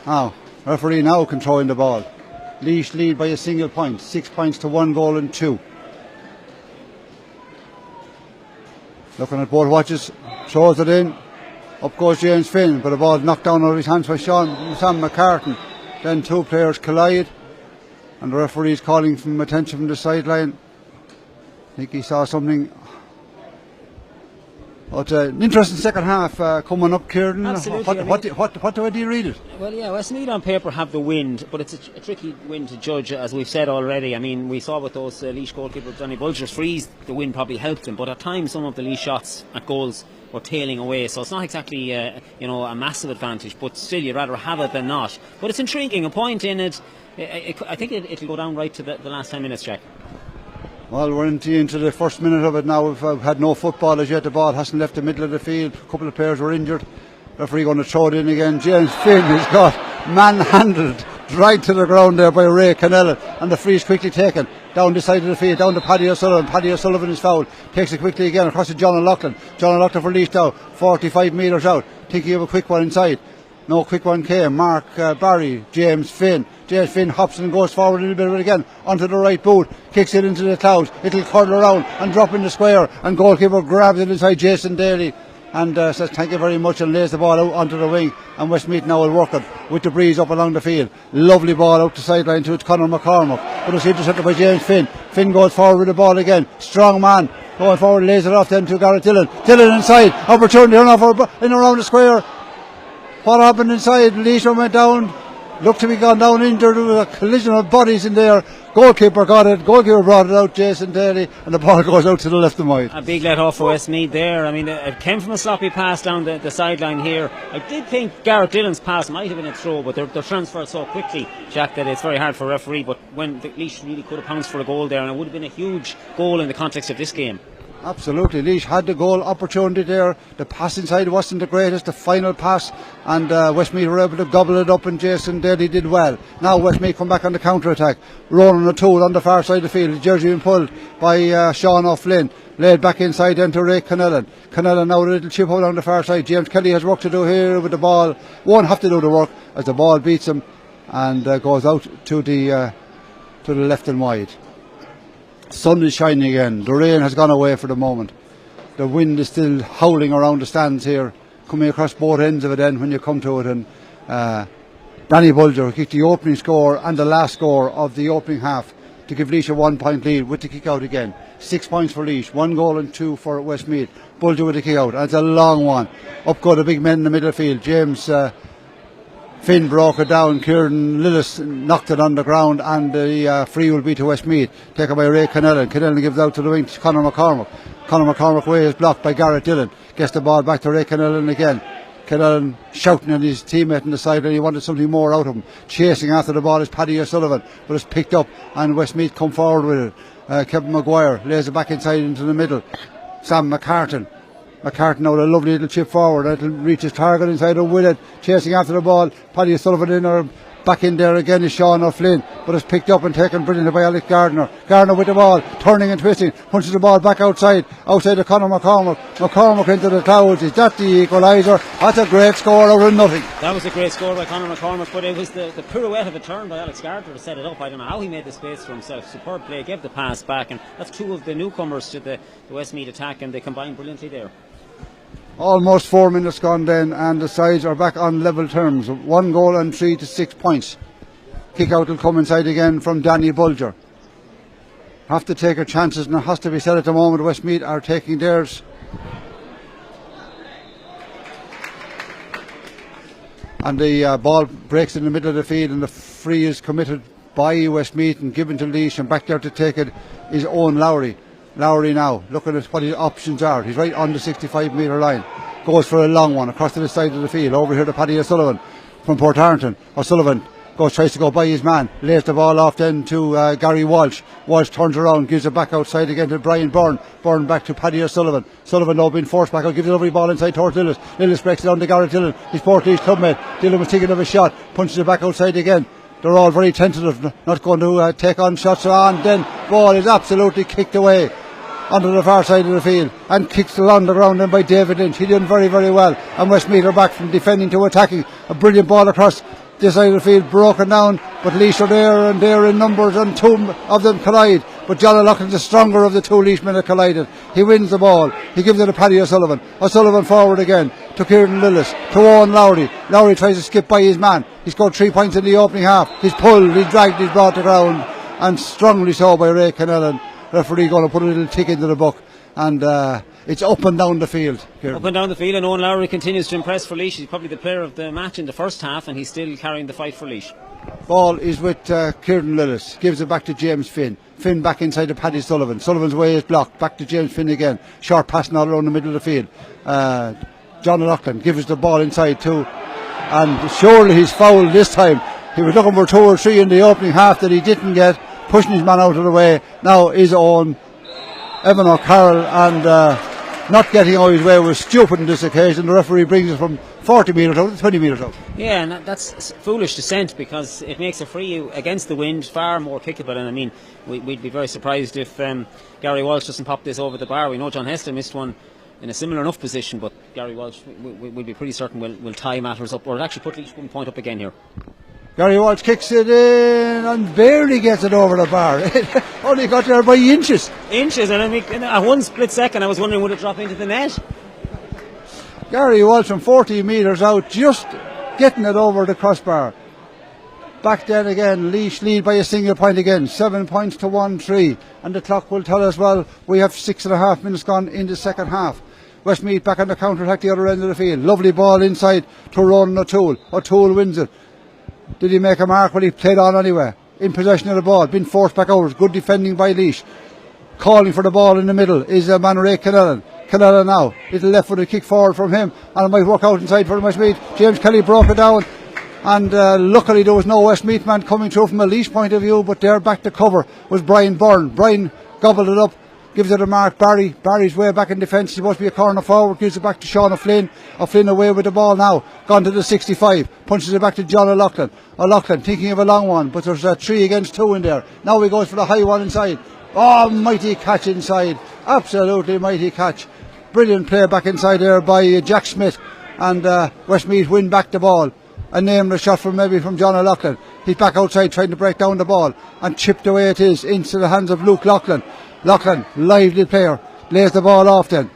Now, referee now controlling the ball. Laois lead by a single point, 6 points to 1 goal and 2. Looking at both watches, throws it in. Up goes James Finn, but the ball knocked down out of his hands by Sam McCartan. Then two players collide, and the referee is calling from attention from the sideline. I think he saw something. But an interesting second half coming up, Kieran. Absolutely. What do you read it? Well, yeah, Westmeath on paper have the wind, but it's a tricky wind to judge, as we've said already. I mean, we saw with those Laois goalkeeper Johnny Bulger's freeze, the wind probably helped him, but at times some of the Laois shots at goals were tailing away, so it's not exactly a massive advantage, but still you'd rather have it than not. But it's intriguing, a point in it. I think it'll go down right to the last 10 minutes, Jack. Well, we're into the first minute of it now. We've had no football as yet. The ball hasn't left the middle of the field. A couple of players were injured. Referee going to throw it in again. James Finn has got manhandled right to the ground there by Ray Cannella, and the free is quickly taken down the side of the field, down to Paddy O'Sullivan. Paddy O'Sullivan is fouled. Takes it quickly again across to John O'Loughlin. John O'Loughlin for Laois now, 45 metres out. Thinking of a quick one inside. No quick one came. Mark Barry, James Finn. James Finn hops and goes forward a little bit of it again onto the right boot, kicks it into the clouds. It'll curl around and drop in the square, and goalkeeper grabs it inside Jason Daly and says thank you very much and lays the ball out onto the wing. And Westmeath now will work it with the breeze up along the field. Lovely ball out the sideline to Conor McCormack, but it's intercepted by James Finn. Finn goes forward with the ball again. Strong man going forward, lays it off then to Garrett Dillon. Dillon inside, opportunity run off in around the square. What happened inside? Leisure went down, looked to be gone down injured. There was a collision of bodies in there. Goalkeeper got it, goalkeeper brought it out, Jason Daly, and the ball goes out to the left and wide. A big let off for Westmeath there. I mean, it came from a sloppy pass down the sideline here. I did think Garrett Dillon's pass might have been a throw, but they're transferred so quickly, Jack, that it's very hard for a referee. But when the Laois really could have pounced for a goal there, and it would have been a huge goal in the context of this game. Absolutely, Laois had the goal opportunity there. The pass inside wasn't the greatest, the final pass, and Westmeath were able to gobble it up, and Jason Daly did well. Now Westmeath come back on the counter-attack. Ronan O'Toole on the far side of the field, the jersey being pulled by Sean O'Flynn, laid back inside then to Ray Cannella. Cannella now with a little chip out on the far side. James Kelly has work to do here with the ball, won't have to do the work as the ball beats him and goes out to the left and wide. Sun is shining again. The rain has gone away for the moment. The wind is still howling around the stands here, coming across both ends of it then when you come to it. And Danny Bulger kicked the opening score and the last score of the opening half to give Laois a 1 point lead with the kick out again. 6 points for Laois, 1 goal and 2 for Westmeath. Bulger with the kick out, and it's a long one. Up go the big men in the middle field. James Finn broke it down, Kieran Lillis knocked it on the ground, and the free will be to Westmeath, taken by Ray Cannella. Cannella gives out to the wing to Conor McCormack. Conor McCormack way is blocked by Garrett Dillon, gets the ball back to Ray Cannella again. Cannella shouting at his teammate on the sideline, he wanted something more out of him. Chasing after the ball is Paddy O'Sullivan, but it's picked up and Westmeath come forward with it. Kevin Maguire lays it back inside into the middle. Sam McCartan now with a lovely little chip forward. It'll reach his target inside with it, chasing after the ball. Paddy O'Sullivan in or back in there again is Sean O'Flynn, but it's picked up and taken brilliantly by Alec Gardner. Gardner with the ball, turning and twisting, punches the ball back outside to Conor McCormack. McCormack into the clouds. Is that the equaliser? That's a great score out of nothing. That was a great score by Conor McCormack, but it was the pirouette of a turn by Alex Gardner to set it up. I don't know how he made the space for himself. Superb play, gave the pass back, and that's two of the newcomers to the Westmeath attack, and they combined brilliantly there. Almost 4 minutes gone then, and the sides are back on level terms. 1 goal and 3 to 6 points. Kick out will come inside again from Danny Bulger. Have to take our chances, and it has to be said at the moment Westmeath are taking theirs. and the ball breaks in the middle of the field, and the free is committed by Westmeath and given to Laois, and back there to take it is Owen Lowry. Lowry now looking at what his options are. He's right on the 65-metre line, goes for a long one across to the side of the field, over here to Paddy O'Sullivan from Port Harrington. O'Sullivan tries to go by his man, lays the ball off then to Gary Walsh. Walsh turns around, gives it back outside again to Brian Byrne. Byrne back to Paddy O'Sullivan. Sullivan now being forced back out, gives a lovely ball inside towards Lillis. Lillis breaks it down to Garrett Dillon, his Port Laois clubmate. Dillon was taking of a shot, punches it back outside again. They're all very tentative, not going to take on shots, and then ball is absolutely kicked away onto the far side of the field and kicked along the ground then by David Lynch. He did very, very well, and Westmeath are back from defending to attacking. A brilliant ball across this side of the field, broken down, but Laois are there and they're in numbers, and two of them collide, but John O'Loughlin's the stronger of the two Laois men that collided. He wins the ball, he gives it to Paddy O'Sullivan. O'Sullivan forward again to Kieran Lillis, to Owen Lowry. Lowry tries to skip by his man. He scored 3 points in the opening half. He's pulled, he's dragged, he's brought to ground, and strongly so by Ray Kennellan. Referee going to put a little tick into the book, and it's up and down the field. Kieran. Up and down the field, and Owen Lowry continues to impress for Laois. He's probably the player of the match in the first half, and he's still carrying the fight for Laois. Ball is with Kieran Lillis, gives it back to James Finn. Finn back inside to Paddy Sullivan. Sullivan's way is blocked, back to James Finn again. Short passing all around the middle of the field. John O'Loughlin gives us the ball inside too, and surely he's fouled this time. He was looking for 2 or 3 in the opening half that he didn't get, pushing his man out of the way. Now is on Evan O'Carroll, and not getting out his way was stupid on this occasion. The referee brings it from 40 metres out to 20 metres out. Yeah, and that's foolish dissent, because it makes a free against the wind far more kickable. And I mean, we'd be very surprised if Gary Walsh doesn't pop this over the bar. We know John Heston missed one in a similar enough position, but Gary Walsh, we'll be pretty certain will tie matters up, or actually put Laois 1 point up again here. Gary Walsh kicks it in and barely gets it over the bar. It only got there by inches. And I mean, at one split second I was wondering would it drop into the net. Gary Walsh from 40 metres out, just getting it over the crossbar. Back then again, Laois lead by a single point again, 7 points to 1-3, and the clock will tell us, well, we have 6.5 minutes gone in the second half. Westmeath back on the counter-attack the other end of the field. Lovely ball inside to Ronan O'Toole. O'Toole wins it. Did he make a mark? Well, he played on anyway. In possession of the ball, been forced back over. Good defending by Laois. Calling for the ball in the middle is man Ray Kennellan. Kennellan now. Little left-footed kick forward from him, and it might work out inside for Westmeath. James Kelly broke it down, and luckily there was no Westmeath man coming through from a Laois point of view, but there back to cover was Brian Byrne. Brian gobbled it up, gives it a mark. Barry's way back in defence. He's supposed to be a corner forward, gives it back to Sean O'Flynn. O'Flynn away with the ball now, gone to the 65, punches it back to John O'Loughlin. O'Loughlin thinking of a long one, but there's 3 against 2 in there. Now he goes for the high one inside. Oh, mighty catch inside, absolutely mighty catch. Brilliant play back inside there by Jack Smith, and Westmeath win back the ball. A nameless shot from John O'Loughlin. He's back outside trying to break down the ball, and chipped away it is into the hands of Luke Loughlin. Loughlin, lively player, lays the ball off then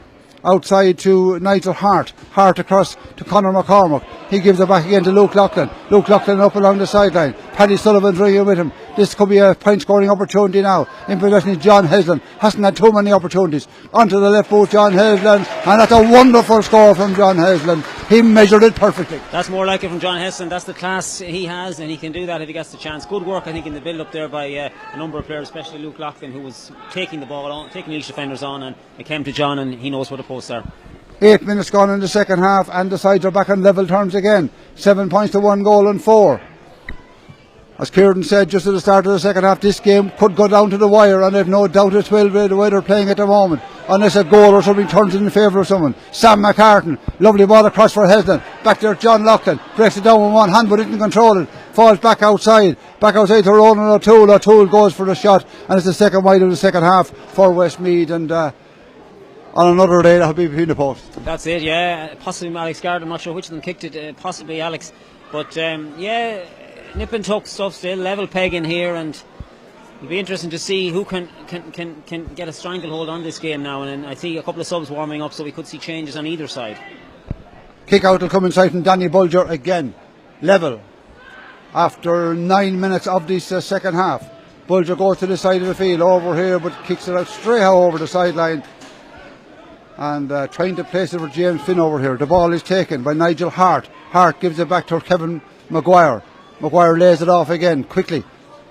outside to Nigel Hart. Hart across to Conor McCormack. He gives it back again to Luke Loughlin. Luke Loughlin up along the sideline. Paddy Sullivan's ringing with him. This could be a point scoring opportunity now. In possession is John Hesland. Hasn't had too many opportunities. Onto the left boot, John Hesland, and that's a wonderful score from John Hesland. He measured it perfectly. That's more like it from John Heston. That's the class he has, and he can do that if he gets the chance. Good work, I think, in the build up there by a number of players, especially Luke Loughlin, who was taking the ball on, taking Laois defenders on, and it came to John, and he knows where the posts are. 8 minutes gone in the second half, and the sides are back on level terms again. 7 points to 1 goal and 4. As Kieran said just at the start of the second half, this game could go down to the wire, and I've no doubt it will the way they're playing at the moment, unless a goal or something turns in favour of someone. Sam McCartan, lovely ball across for Hesden. Back there, John Loughlin breaks it down with one hand but didn't control it. Falls back outside to Ronan O'Toole. O'Toole goes for the shot, and it's the second wide of the second half for Westmeath, and on another day that'll be between the posts. That's it, yeah. Possibly Alex Gard, I'm not sure which of them kicked it, possibly Alex, but yeah, nip and tuck stuff still, level peg in here, and it'll be interesting to see who can get a stranglehold on this game now. And I see a couple of subs warming up, so we could see changes on either side. Kick out will come inside from Danny Bulger again, level after 9 minutes of this second half. Bulger goes to the side of the field over here, but kicks it out straight over the sideline. and trying to place it for James Finn over here. The ball is taken by Nigel Hart. Hart gives it back to Kevin Maguire. Maguire lays it off again quickly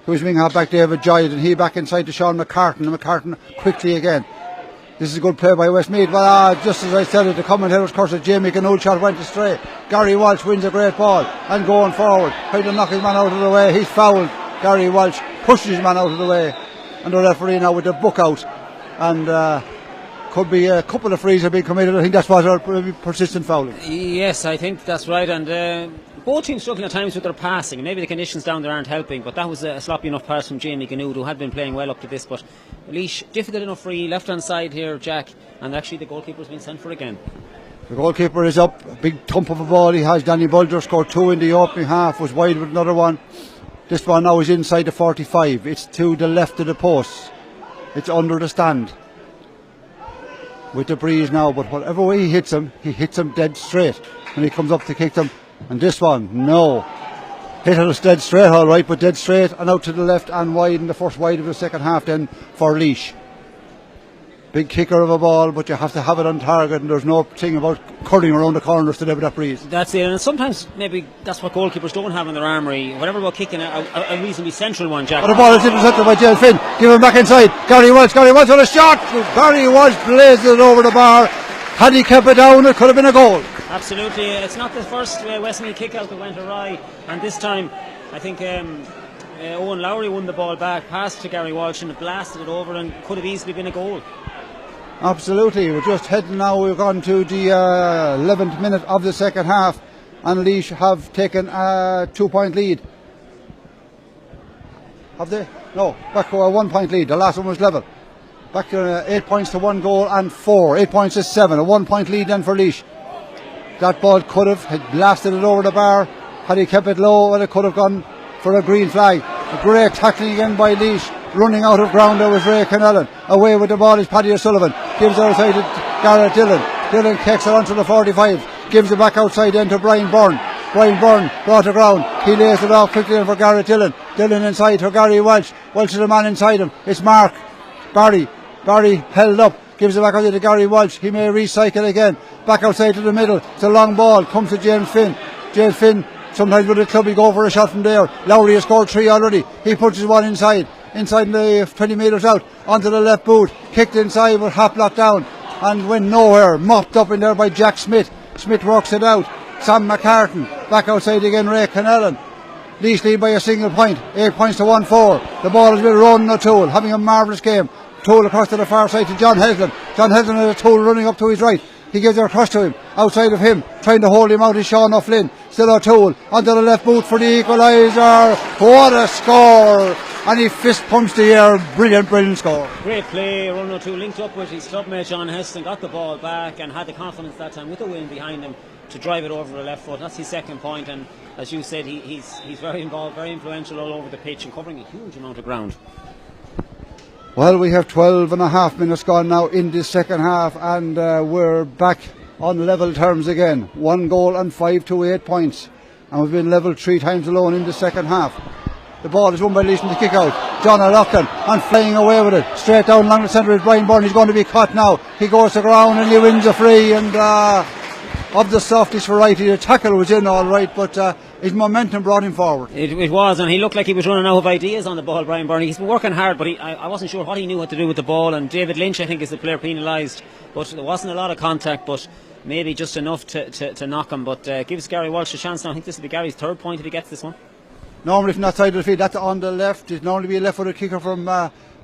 to his wing half back David Giant, and he back inside to Sean McCartan, and McCartan quickly again. This is a good play by Westmeath, but just as I said it, the commentator's curse of Jamie Canoe shot went astray. Gary Walsh wins a great ball and going forward, trying to knock his man out of the way. He's fouled. Gary Walsh pushes his man out of the way, and the referee now with the book out, and could be a couple of frees have been committed. I think that's what our persistent fouling. Yes, I think that's right, and both teams struggling at times with their passing. Maybe the conditions down there aren't helping, but that was a sloppy enough pass from Jamie Canoe, who had been playing well up to this. But Laois, difficult enough free, left hand side here, Jack, and actually the goalkeeper's been sent for again. The goalkeeper is up, a big thump of a ball he has. Danny Bulger scored 2 in the opening half, was wide with another one. This one now is inside the 45. It's to the left of the post. It's under the stand with the breeze now, but whatever way he hits him dead straight when he comes up to kick them. And this one, no, hit us dead straight, all right, but dead straight and out to the left and wide in the first wide of the second half then for Laois. Big kicker of a ball, but you have to have it on target, and there's no thing about curling around the corners to with that breeze. That's it, and sometimes maybe that's what goalkeepers don't have in their armoury. Whatever about kicking a reasonably central one, Jack. But the ball is intercepted by James Finn. Give him back inside. Gary Walsh with a shot. Gary Walsh blazes it over the bar. Had he kept it down, it could have been a goal. Absolutely, it's not the first Westmeath kick out that went awry, and this time I think Owen Lowry won the ball back, passed to Gary Walsh and blasted it over, and could have easily been a goal. Absolutely, we're just heading now, we've gone to the 11th minute of the second half, and Laois have taken a 2-point lead. Have they? No, back to a 1-point lead. The last one was level. Back to 8 points to 1 goal and 4. 8 points to 7. A 1-point lead then for Laois. That ball could have had blasted it over the bar. Had he kept it low, and it could have gone for a green flag. A great tackling again by Laois. Running out of ground there was Ray Connellan. Away with the ball is Paddy O'Sullivan. Gives it outside to Garrett Dillon. Dillon kicks it onto the 45. Gives it back outside then to Brian Byrne. Brian Byrne brought to ground. He lays it off quickly in for Garrett Dillon. Dillon inside to Gary Walsh. Walsh is the man inside him. It's Mark Barry. Barry held up. Gives it back outside to Gary Walsh. He may recycle again. Back outside to the middle. It's a long ball. Comes to James Finn. James Finn, sometimes with the club, he go for a shot from there. Lowry has scored 3 already. He punches one inside the 20 metres out, onto the left boot, kicked inside but half blocked down and went nowhere, mopped up in there by Jack Smith. Smith works it out. Sam McCartan, back outside again, Ray Connellan. Laois lead by a single point, 8 points to 1-4. The ball is with Ronan O'Toole, having a marvellous game. Toole across to the far side to John Heslin. John Heslin has a Toole running up to his right. He gives it across to him. Outside of him, trying to hold him out is Sean O'Flynn. Still O'Toole, onto the left boot for the equaliser. What a score! And he fist pumps the air. Brilliant score. Great play. Ronan O'Toole linked up with his clubmate John Heston, got the ball back and had the confidence that time with the wind behind him to drive it over the left foot. That's his second point, and as you said, he's very involved, very influential all over the pitch and covering a huge amount of ground. Well, we have 12 and a half minutes gone now in this second half, and we're back on level terms again. 1 goal and 5 to 8 points, and we've been level 3 times alone in the second half. The ball is won by Laois in the kick out. John O'Loughlin and flying away with it. Straight down along the centre is Brian Byrne. He's going to be caught now. He goes to ground and he wins a free, and of the softest variety. The tackle was in all right, but his momentum brought him forward. It was, and he looked like he was running out of ideas on the ball, Brian Byrne. He's been working hard, but I wasn't sure what he knew what to do with the ball, and David Lynch, I think, is the player penalised, but there wasn't a lot of contact, but maybe just enough to knock him, but gives Gary Walsh a chance now. I think this will be Gary's 3rd point if he gets this one. Normally from that side of the field, that's on the left. It'd normally be a left-footed kicker from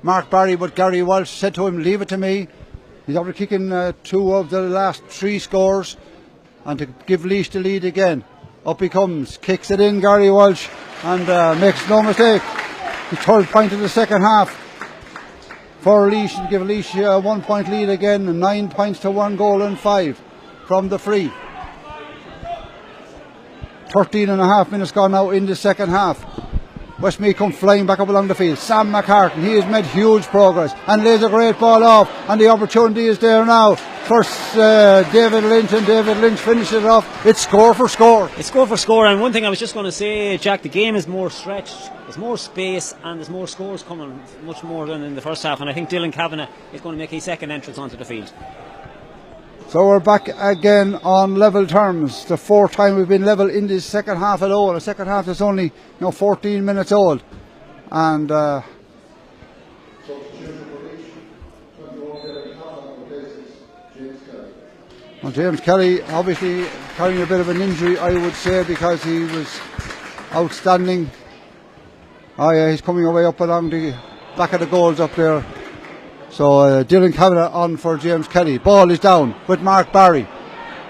Mark Barry, but Gary Walsh said to him, leave it to me. He's after kicking 2 of the last 3 scores, and to give Laois the lead again. Up he comes, kicks it in, Gary Walsh, and makes no mistake. The 3rd point of the second half for Laois, to give Laois a 1-point lead again, and 9 points to 1 goal and 5 from the free. 13 and a half minutes gone now in the second half. Westmeath come flying back up along the field. Sam McCartan, he has made huge progress and lays a great ball off, and the opportunity is there now for David Lynch, and David Lynch finishes it off. It's score for score. It's score for score, and one thing I was just going to say, Jack, the game is more stretched, there's more space, and there's more scores coming, much more than in the first half, and I think Dylan Kavanagh is going to make his second entrance onto the field. So we're back again on level terms. The fourth time we've been level in this second half alone. The second half is only 14 minutes old. And James Kelly obviously carrying a bit of an injury, I would say, because he was outstanding. Oh yeah, he's coming away up along the back of the goals up there. So Dylan Kavanagh on for James Kelly. Ball is down with Mark Barry.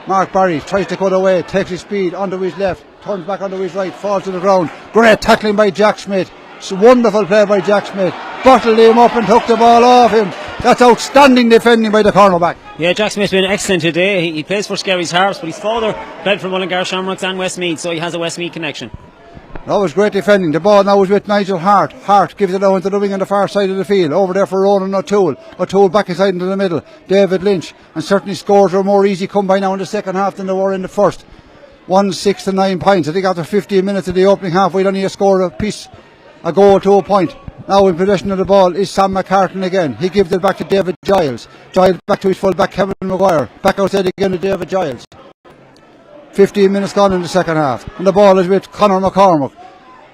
Mark Barry tries to cut away, takes his speed onto his left, turns back onto his right, falls to the ground. Great tackling by Jack Smith. It's a wonderful play by Jack Smith. Bottled him up and took the ball off him. That's outstanding defending by the cornerback. Yeah, Jack Smith's been excellent today. He plays for Skerry's Harps, but his father played for Mullingar Shamrocks and Westmeath, so he has a Westmeath connection. That was great defending. The ball now is with Nigel Hart. Hart gives it out into the wing on the far side of the field. Over there for Ronan O'Toole. O'Toole back inside into the middle. David Lynch. And certainly scores are more easy come by now in the second half than they were in the first. 6 to 9 points. I think after 15 minutes of the opening half we'd only scored a goal to a point. Now in possession of the ball is Sam McCartan again. He gives it back to David Giles. Giles back to his full-back Kevin Maguire. Back outside again to David Giles. 15 minutes gone in the second half. And the ball is with Conor McCormick.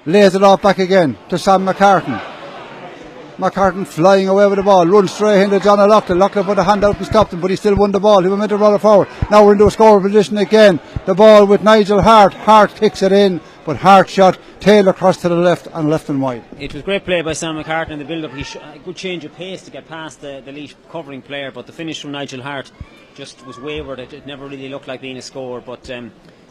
Lays it off back again to Sam McCartan. McCartan flying away with the ball. Runs straight into John O'Loughlin. Loughlin put a hand out and stopped him, but he still won the ball. He was meant to roll it forward. Now we're into a scoring position again. The ball with Nigel Hart. Hart kicks it in, but Hart shot tail across to the left and left and wide. It was great play by Sam McCartan in the build-up. A good change of pace to get past the Laois covering player, but the finish from Nigel Hart just was wayward. It never really looked like being a score, but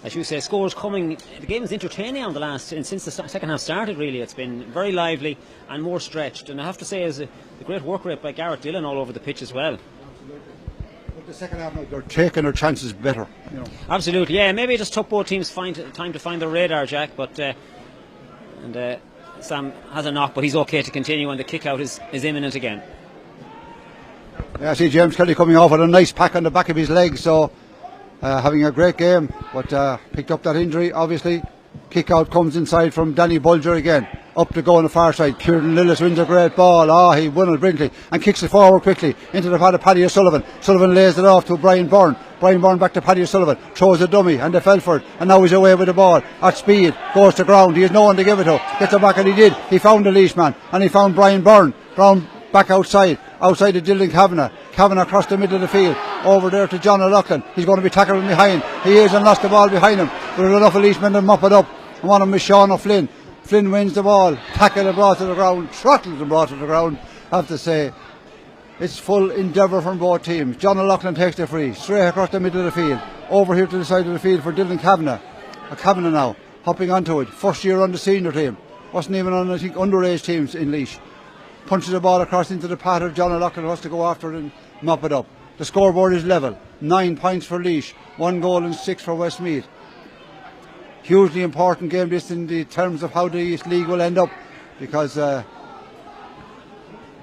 as you say, scores coming. The game is entertaining on the last, and since the second half started, really it's been very lively and more stretched. And I have to say, is the great work rate by Garrett Dillon all over the pitch as well. But the second half, they're taking their chances better. Absolutely, yeah. Maybe it just took both teams time to find their radar, Jack. But Sam has a knock, but he's okay to continue, and the kick out is imminent again. Yeah, I see James Kelly coming off with a nice pack on the back of his leg, so having a great game, but picked up that injury, obviously. Kick out comes inside from Danny Bulger again. Up to go on the far side. Kieran Lillis wins a great ball. He won it brilliantly and kicks it forward quickly into the pad of Paddy O'Sullivan. Sullivan lays it off to Brian Byrne. Brian Byrne back to Paddy O'Sullivan. Throws a dummy and the Felford. And now he's away with the ball. At speed. Goes to ground. He has no one to give it to. Gets it back and he did. He found the Laois man. And he found Brian Byrne. Brown back outside to Dylan Kavanagh. Kavanagh across the middle of the field. Over there to John O'Loughlin. He's going to be tackled from behind. He is and lost the ball behind him. But there's enough of Laois men to mop it up. And one of them is Sean O'Flynn. Flynn wins the ball, tackled and brought to the ground, throttled and brought to the ground. I have to say, it's full endeavour from both teams. John O'Loughlin takes the free, straight across the middle of the field, over here to the side of the field for Dylan Kavanagh. Kavanagh now, hopping onto it, first year on the senior team, wasn't even on, I think, underage teams in Laois. Punches the ball across into the path of John O'Loughlin, who has to go after it and mop it up. The scoreboard is level, 9 points for Laois, 1 goal and 6 for Westmeath. Hugely important game this in the terms of how the East League will end up, because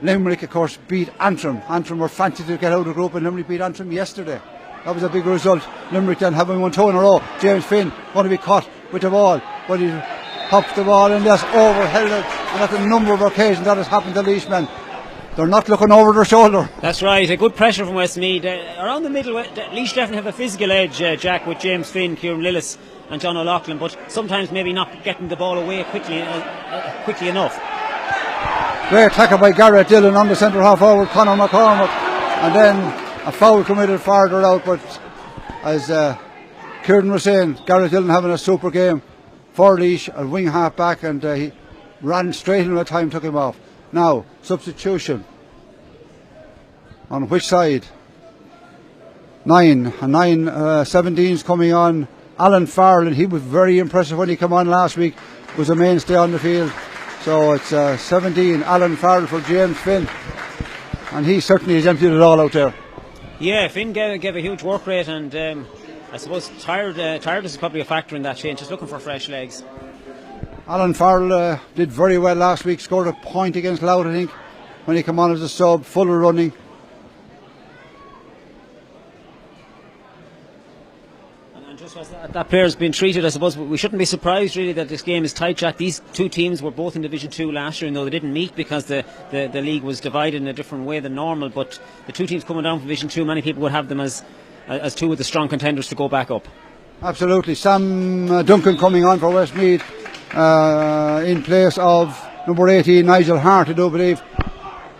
Limerick of course beat Antrim. Antrim were fancy to get out of the group and Limerick beat Antrim yesterday. That was a big result. Limerick then having won 2 in a row. James Finn going to be caught with the ball, but he pops the ball and just overheld it, and that's a number of occasions that has happened to Laois men. They're not looking over their shoulder. That's right, a good pressure from Westmeath. Around the middle, Laois definitely have a physical edge, Jack, with James Finn, Kieran Lillis and John O'Loughlin, but sometimes maybe not getting the ball away quickly enough. Great tackle by Garrett Dillon on the centre half forward, Conor McCormick, and then a foul committed farther out, but as Kieran was saying, Garrett Dillon having a super game for Laois, a wing half back, and he ran straight in at time, took him off. Now, substitution. On which side? 17's coming on. Alan Farrell, he was very impressive when he came on last week, was a mainstay on the field. So it's 17, Alan Farrell for James Finn, and he certainly has emptied it all out there. Yeah, Finn gave a huge work rate, and I suppose tiredness is probably a factor in that change, just looking for fresh legs. Alan Farrell did very well last week, scored a point against Louth, I think, when he came on as a sub, full of running. Just as that player's been treated, I suppose we shouldn't be surprised really that this game is tight, Jack. These two teams were both in Division 2 last year, and though they didn't meet because the league was divided in a different way than normal, but the two teams coming down from Division 2, many people would have them as as two of the strong contenders to go back up. Absolutely. Sam Duncan coming on for Westmeath in place of number 18 Nigel Hart, I do believe.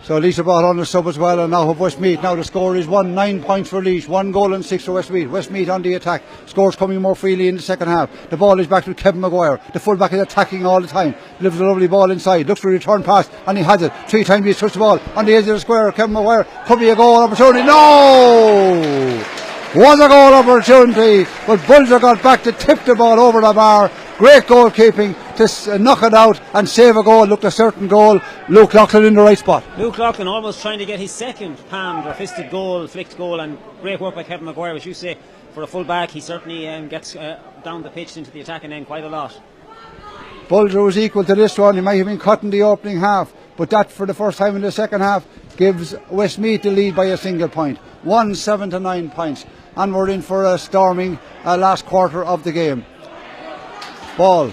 So Laois brought on the sub as well, and now of Westmeath. Now the score is 9 points for Laois, 1 goal and 6 for Westmeath. Westmeath on the attack, scores coming more freely in the second half. The ball is back to Kevin Maguire. The fullback is attacking all the time, delivers a lovely ball inside, looks for a return pass, and he has it. 3 times he's touched the ball on the edge of the square. Kevin Maguire, could be a goal opportunity. No! Was a goal opportunity, but Bulger got back to tip the ball over the bar. Great goalkeeping to knock it out and save a goal. Looked a certain goal. Luke Loughlin in the right spot. Luke Loughlin almost trying to get his second palmed or fisted goal, flicked goal, and great work by Kevin Maguire. As you say, for a full back, he certainly gets down the pitch into the attacking end quite a lot. Bulger was equal to this one. He might have been cut in the opening half, but that for the first time in the second half gives Westmeath the lead by a single point. 7 to 9 points. And we're in for a storming last quarter of the game. Ball.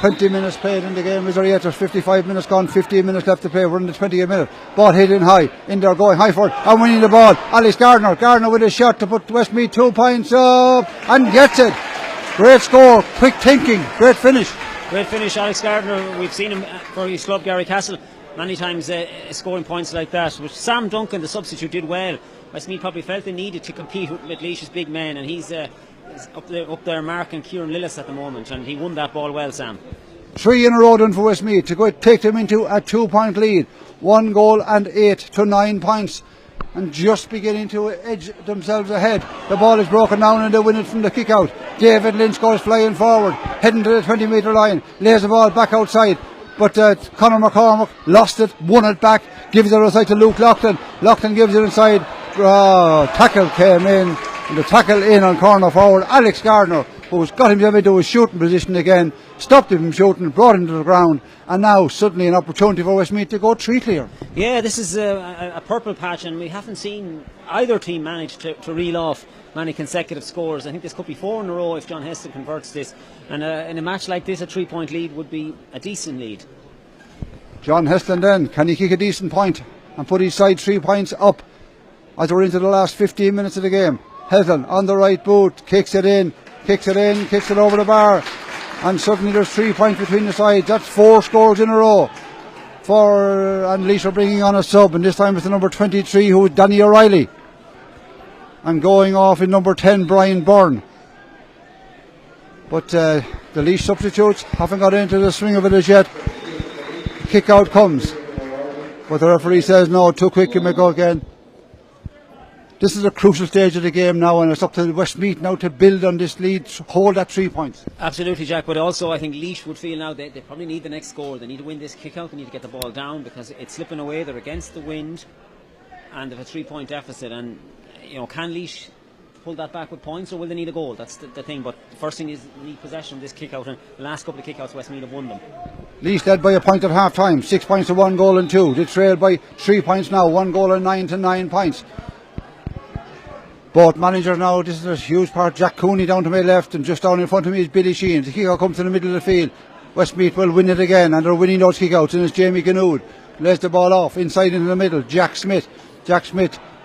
20 minutes played in the game. Is there yet? There's 55 minutes gone, 15 minutes left to play. We're in the 20th minute. Ball hit in high. In there going high for it and winning the ball. Alex Gardner. Gardner with a shot to put Westmeath 2 points up and gets it. Great score. Quick thinking. Great finish. Great finish, Alex Gardner. We've seen him for his club, Gary Castle, many times scoring points like that. But Sam Duncan, the substitute, did well. Westmeath probably felt they needed to compete with Laois's big men, and he's up there marking Kieran Lillis at the moment, and he won that ball well, Sam. 3 in a row done for Westmeath to go take them into a 2-point lead. 1 goal and 8 to 9 points, and just beginning to edge themselves ahead. The ball is broken down and they win it from the kick out. David Lynch goes flying forward, heading to the 20-metre line, lays the ball back outside. But Conor McCormack lost it, won it back, gives it outside to Luke Loughlin. Loughlin gives it inside. Tackle came in, and the tackle in on corner forward. Alex Gardner, who's got himself into a shooting position again, stopped him from shooting, brought him to the ground, and now suddenly an opportunity for Westmeath to go 3 clear. Yeah, this is a purple patch, and we haven't seen either team manage to reel off many consecutive scores. I think this could be 4 in a row if John Heston converts this, and in a match like this a 3-point lead would be a decent lead. John Heston then, can he kick a decent point and put his side 3 points up as we're into the last 15 minutes of the game? Heston on the right boot, kicks it over the bar, and suddenly there's 3 points between the sides. That's 4 scores in a row and Laois are bringing on a sub, and this time it's the number 23 who is Danny O'Reilly, and going off in number 10 Brian Byrne. But the Laois substitutes haven't got into the swing of it as yet. Kick out comes, but the referee says no, too quick, you may go again. This is a crucial stage of the game now, and it's up to Westmeath now to build on this lead, hold at 3 points. Absolutely, Jack, but also I think Laois would feel now they probably need the next score. They need to win this kick out, they need to get the ball down because it's slipping away, they're against the wind and they have a 3-point deficit, and can Laois pull that back with points, or will they need a goal? That's the thing, but the first thing is they need possession of this kick out, and the last couple of kick outs Westmeath have won them. Laois led by a point at half time, 6 points to 1 goal and 2. They trail by 3 points now, 1 goal and 9 to 9 points. Both managers now, this is a huge part. Jack Cooney down to my left, and just down in front of me is Billy Sheehan. The kick out comes to the middle of the field. Westmeath will win it again, and they're winning those kick outs, and it's Jamie Ganood lays the ball off inside into the middle. Jack Smith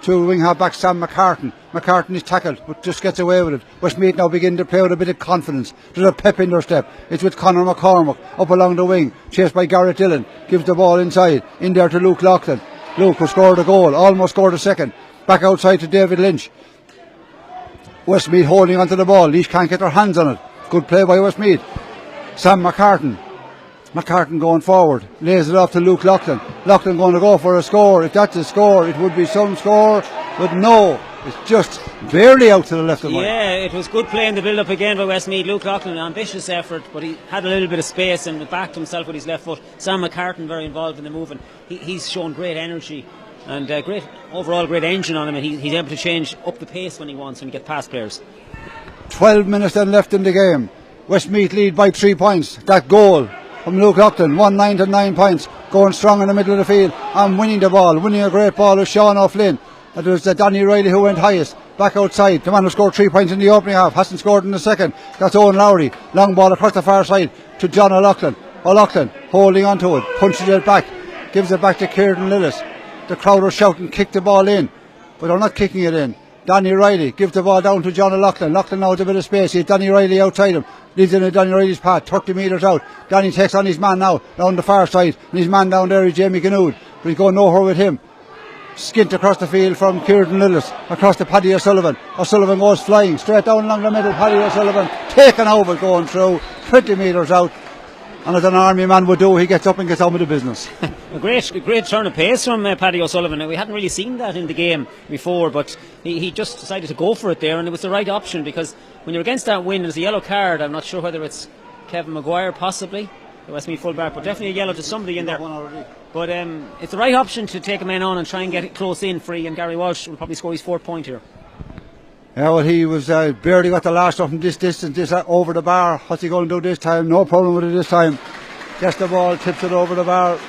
to wing half back Sam McCartan. McCartan is tackled but just gets away with it. Westmeath now begin to play with a bit of confidence. There's a pep in their step. It's with Conor McCormack up along the wing, chased by Garrett Dillon, gives the ball inside in there to Luke Loughlin. Luke, who scored a goal, almost scored a second, back outside to David Lynch. Westmeath holding onto the ball. Laois can't get their hands on it. Good play by Westmeath. Sam McCartan going forward, lays it off to Luke Loughlin. Loughlin going to go for a score. If that's a score, it would be some score, but no, it's just barely out to the left of line. Yeah, it was good play in the build-up again by Westmeath. Luke Loughlin, an ambitious effort, but he had a little bit of space and backed himself with his left foot. Sam McCartan very involved in the move, and he's shown great energy and great engine on him, and he's able to change up the pace when he wants and get past players. 12 minutes then left in the game. Westmeath lead by 3 points. That goal from Luke Loughlin, 9 to 9 points, going strong in the middle of the field and winning the ball, winning a great ball with Sean O'Flynn. It was Danny Riley who went highest, back outside. The man who scored 3 points in the opening half hasn't scored in the second. That's Owen Lowry. Long ball across the far side to John O'Loughlin. O'Loughlin holding on to it, punches it back, gives it back to Kieran Lillis. The crowd are shouting, kick the ball in, but they're not kicking it in. Danny Riley gives the ball down to John O'Loughlin. Loughlin now has a bit of space. He's Danny Riley outside him. Leads in Danny Riley's path, 30 metres out. Danny takes on his man now, down the far side. And his man down there is Jamie Ganood. But he's going nowhere with him. Skint across the field from Kieran Lillis, across to Paddy O'Sullivan. O'Sullivan goes flying, straight down along the middle. Paddy O'Sullivan taken over, going through, 20 metres out. And as an army man would do, he gets up and gets on with the business. A great turn of pace from Paddy O'Sullivan. We hadn't really seen that in the game before, but he just decided to go for it there, and it was the right option, because when you're against that wind, there's a yellow card. I'm not sure whether it's Kevin Maguire, possibly, the Westmeath fullback, but definitely a yellow to somebody in there. But it's the right option to take a man on and try and get it close in free, and Gary Walsh will probably score his 4th point here. Yeah, well, he was barely got the last off from this distance, over the bar. What's he going to do this time? No problem with it this time. Gets the ball, tips it over the bar.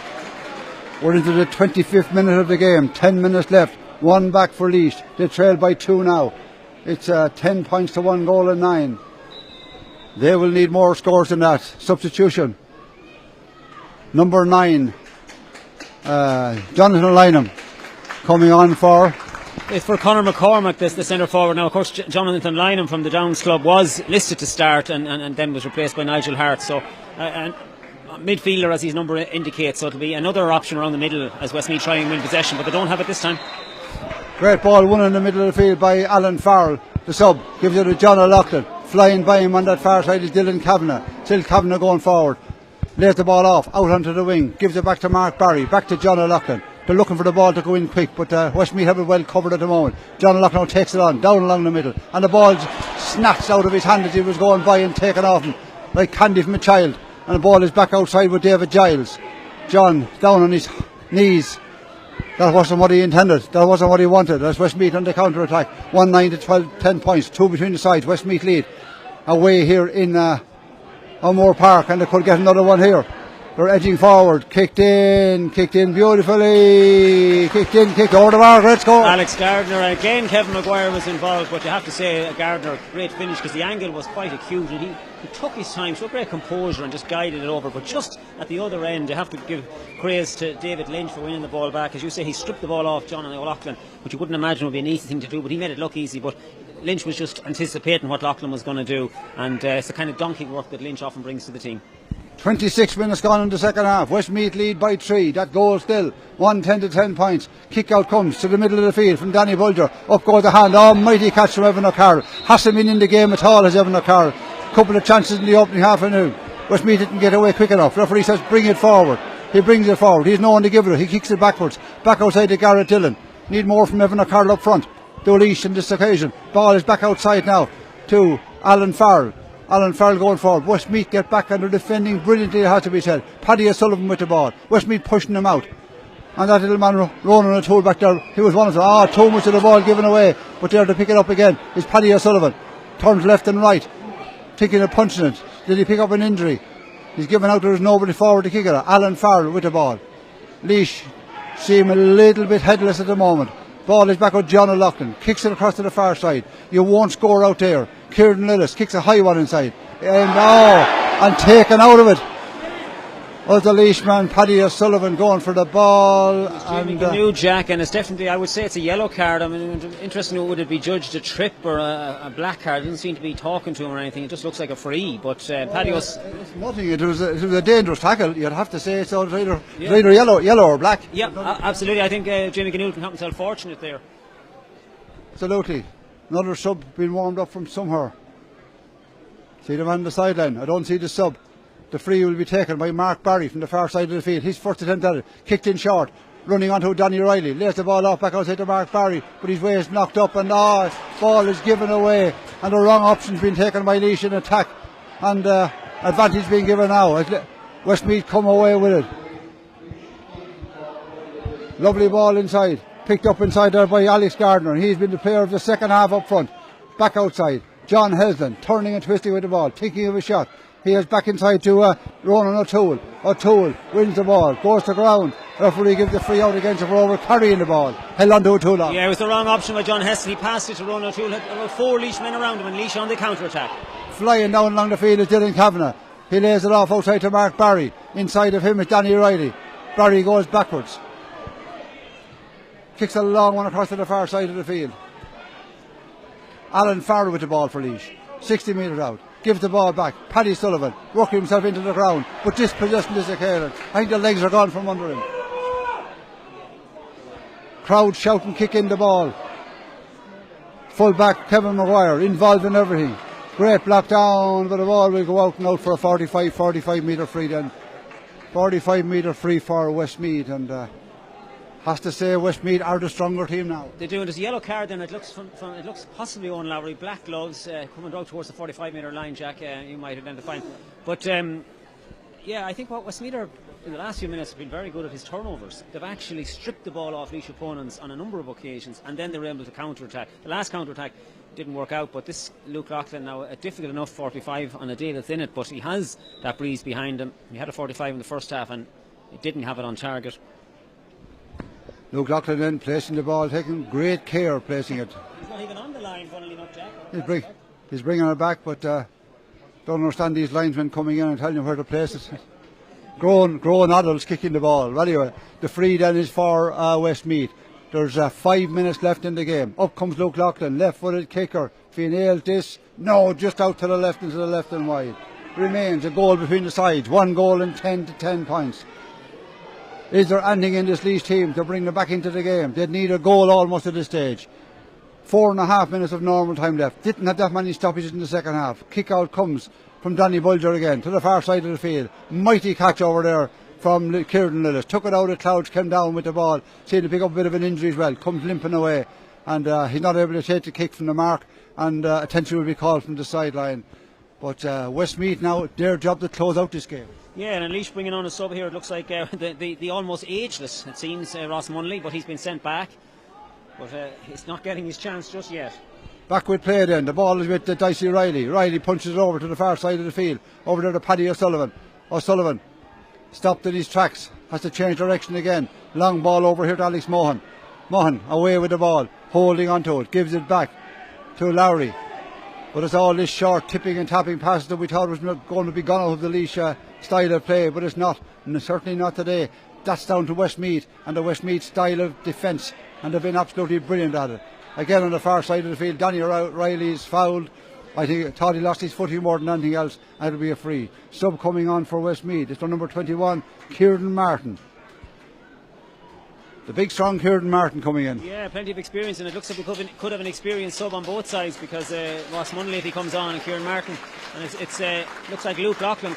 We're into the 25th minute of the game. 10 minutes left. 1 back for Laois. They trail by 2 now. It's 10 points to 1 goal and 9. They will need more scores than that. Substitution. Number 9. Jonathan Lynham coming on for... It's for Conor McCormack, the centre forward. Now, of course, Jonathan Lynham from the Downs club was listed to start and then was replaced by Nigel Hart. So, midfielder, as his number indicates. So it'll be another option around the middle as Westmeath try and win possession, but they don't have it this time. Great ball won in the middle of the field by Alan Farrell. The sub gives it to John O'Loughlin. Flying by him on that far side is Dylan Kavanagh. Still Kavanagh going forward. Lays the ball off, out onto the wing. Gives it back to Mark Barry. Back to John O'Loughlin. They're looking for the ball to go in quick, but Westmeath have it well covered at the moment. John O'Loughlin takes it on, down along the middle, and the ball snatched out of his hand as he was going by and taken off him like candy from a child. And the ball is back outside with David Giles. John down on his knees. That wasn't what he intended. That wasn't what he wanted. That's Westmeath on the counter attack. 1-9 to 12, 10 points, 2 between the sides. Westmeath lead away here in O'Moore Park, and they could get another one here. They're edging forward, kicked in beautifully, kicked over the bar, great score. Alex Gardner, again Kevin Maguire was involved, but you have to say Gardner, great finish, because the angle was quite acute, and he took his time, showed great composure and just guided it over. But just at the other end, you have to give praise to David Lynch for winning the ball back. As you say, he stripped the ball off John O'Loughlin, which you wouldn't imagine would be an easy thing to do, but he made it look easy. But Lynch was just anticipating what Loughlin was going to do, and it's the kind of donkey work that Lynch often brings to the team. 26 minutes gone in the second half. Westmeath lead by 3. That goal still 1-10 to 10 points. Kick out comes to the middle of the field from Danny Bulger. Up goes the hand. Oh, mighty catch from Evan O'Carroll. Hasn't been in the game at all as Evan O'Carroll. Couple of chances in the opening half an hour. Westmeath didn't get away quick enough. Referee says bring it forward. He brings it forward. He's no one to give it. He kicks it backwards. Back outside to Garrett Dillon. Need more from Evan O'Carroll up front. To Laois on this occasion. Ball is back outside now to Alan Farrell. Alan Farrell going forward. Westmeath get back and they're defending brilliantly, it has to be said. Paddy O'Sullivan with the ball. Westmeath pushing them out. And that little man, Ronan O'Toole back there, he was one of them. Too much of the ball given away. But there to pick it up again is Paddy O'Sullivan. Turns left and right. Taking a punching it. Did he pick up an injury? He's given out, there is nobody forward to kick it. Alan Farrell with the ball. Laois seem a little bit headless at the moment. Ball is back with John O'Loughlin. Kicks it across to the far side. You won't score out there. Kieran Lillis kicks a high one inside. And taken out of it was the Laois man, Paddy O'Sullivan, going for the ball. And new Jack, and it's definitely, I would say it's a yellow card. I mean, interesting, would it be judged a trip or a black card? It doesn't seem to be talking to him or anything. It just looks like a free. But Paddy it's nothing. It was a dangerous tackle. You'd have to say so. It's either yellow or black. Yeah, absolutely. I think Jamie Ganood can count himself fortunate there. Absolutely. Another sub being warmed up from somewhere. See the man on the sideline. I don't see the sub. The free will be taken by Mark Barry from the far side of the field. His first attempt at it. Kicked in short. Running onto Danny Riley. Lays the ball off back outside to Mark Barry. But his waist knocked up and ball is given away. And the wrong option's been taken by Laois in attack. And advantage being given now. Westmeath come away with it. Lovely ball inside. Picked up inside there by Alex Gardner. He's been the player of the second half up front. Back outside. John Hesland turning and twisting with the ball. Thinking of a shot. He is back inside to Ronan O'Toole. O'Toole wins the ball, goes to ground. Referee gives the free out against him for over carrying the ball. Held on to O'Toole. Yeah, it was the wrong option by John Heston. He passed it to Ronan O'Toole. Had about 4 Laois men around him, and Laois on the counter attack. Flying down along the field is Dylan Kavanagh. He lays it off outside to Mark Barry. Inside of him is Danny Riley. Barry goes backwards. Kicks a long one across to the far side of the field. Alan Farr with the ball for Laois. 60 metres out. Gives the ball back. Paddy Sullivan working himself into the ground, but dispossessing this occasion. I think the legs are gone from under him. Crowd shouting, kick in the ball. Full back Kevin Maguire involved in everything. Great block down, but the ball will go out and out for a 45 metre free then. 45 metre free for Westmeath, and has to say Westmeath are the stronger team now. They do, and there's a yellow card then. It looks it looks possibly on Lowry. Black gloves coming out towards the 45 metre line, Jack. You might identify. But yeah, I think what Westmeath are in the last few minutes have been very good at his turnovers. They've actually stripped the ball off Laois opponents on a number of occasions, and then they were able to counter-attack. The last counter-attack didn't work out, but this Luke Loughlin now a difficult enough 45 on a day that's in it, but he has that breeze behind him. He had a 45 in the first half and he didn't have it on target. Luke Loughlin then placing the ball, taking great care placing it. He's not even on the line, funnily enough, Jack. He's bringing it back, but don't understand these linesmen coming in and telling you where to place it. grown adults kicking the ball. Well, anyway, the free then is for Westmeath. There's 5 minutes left in the game. Up comes Luke Loughlin, left-footed kicker. If he nails this, no, just out to the left and to the left and wide. Remains a goal between the sides. 1 goal and 10 to 10 points. Is there anything in this Laois team to bring them back into the game? They'd need a goal almost at this stage. 4.5 minutes of normal time left. Didn't have that many stoppages in the second half. Kick out comes from Danny Bulger again to the far side of the field. Mighty catch over there from Kieran Lillis. Took it out of clouds, came down with the ball. Seemed to pick up a bit of an injury as well. Comes limping away. And he's not able to take the kick from the mark. And attention will be called from the sideline. But Westmeath now, their job to close out this game. Yeah, and Laois bringing on a sub here. It looks like the almost ageless, it seems, Ross Munley, but he's been sent back. But he's not getting his chance just yet. Backward play then. The ball is with Dicey Riley. Riley punches it over to the far side of the field. Over there to Paddy O'Sullivan. O'Sullivan stopped in his tracks. Has to change direction again. Long ball over here to Alex Mohan. Mohan away with the ball. Holding onto it. Gives it back to Lowry. But it's all this short tipping and tapping passes that we thought was going to be gone out of the Laois style of play. But it's not. And certainly not today. That's down to Westmeath and the Westmeath style of defence. And they've been absolutely brilliant at it. Again on the far side of the field, Danny Riley's fouled. I thought he lost his footing more than anything else, and it'll be a free. Sub coming on for Westmeath. It's for number 21, Kieran Martin. The big strong Kieran Martin coming in. Yeah, plenty of experience, and it looks like we could have an experienced sub on both sides, because Ross Munley, if he comes on, and Kieran Martin, and it looks like Luke Loughlin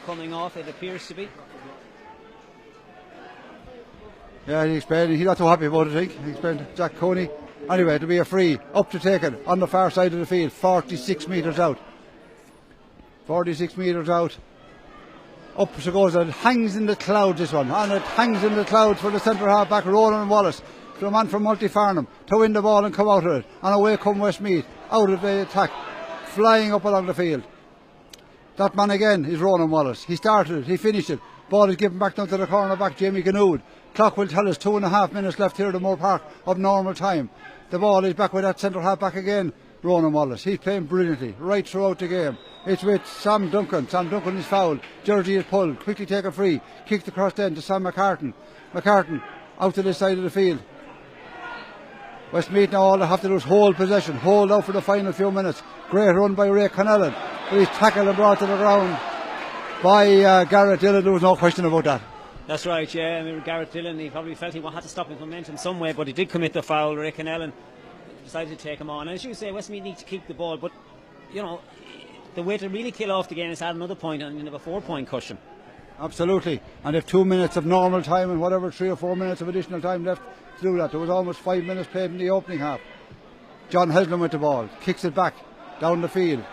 coming off, it appears to be. Yeah, he's not too happy about it, I think. He explained Jack Coney. Anyway, it'll be a free. Up to take it on the far side of the field. 46 metres out. 46 metres out. Up she goes. It hangs in the clouds, this one. And it hangs in the clouds for the centre half back, Roland Wallace. The man from Multifarnham to win the ball and come out of it. And away come Westmeath. Out of the attack. Flying up along the field. That man again is Roland Wallace. He started it. He finished it. Ball is given back down to the corner back, Jamie Ganood. Clock will tell us 2.5 minutes left here at the Moore Park of normal time. The ball is back with that centre half back again, Ronan Wallace. He's playing brilliantly right throughout the game. It's with Sam Duncan. Sam Duncan is fouled. Jersey is pulled. Quickly take a free. Kicked across then to Sam McCartan. McCartan out to this side of the field. Westmeath now all they have to do is hold possession. Hold out for the final few minutes. Great run by Ray Connellan. He's tackled and brought to the ground by Garrett Dillon. There was no question about that. That's right, yeah. I mean, Garrett Dillon, he probably felt he had to stop his momentum some way, but he did commit the foul. Ray Connellan decided to take him on. And as you say, Westmeath need to keep the ball, but, you know, the way to really kill off the game is add another point and have a 4-point cushion. Absolutely. And if 2 minutes of normal time and whatever 3 or 4 minutes of additional time left to do that. There was almost 5 minutes played in the opening half. John Heslin with the ball. Kicks it back down the field.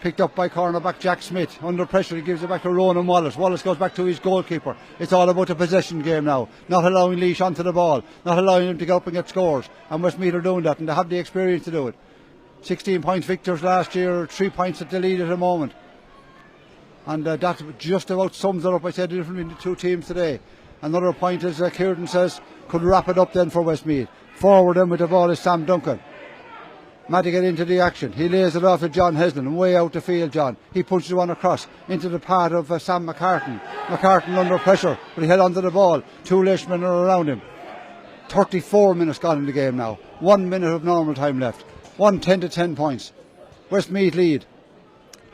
Picked up by cornerback Jack Smith. Under pressure, he gives it back to Ronan Wallace. Wallace goes back to his goalkeeper. It's all about the possession game now. Not allowing Laois onto the ball. Not allowing him to get up and get scores. And Westmeath are doing that, and they have the experience to do it. 16 points victors last year, 3 points at the lead at the moment. And that just about sums it up. I said the difference between the two teams today. Another point, as Kieran says, could wrap it up then for Westmeath. Forward then with the ball is Sam Duncan. Matty get into the action. He lays it off to John Heslin, way out the field, John. He punches one across into the path of Sam McCartan. McCartan under pressure, but he held onto the ball. 2 Laoismen are around him. 34 minutes gone in the game now. 1 minute of normal time left. 10 to 10 points. Westmeath lead.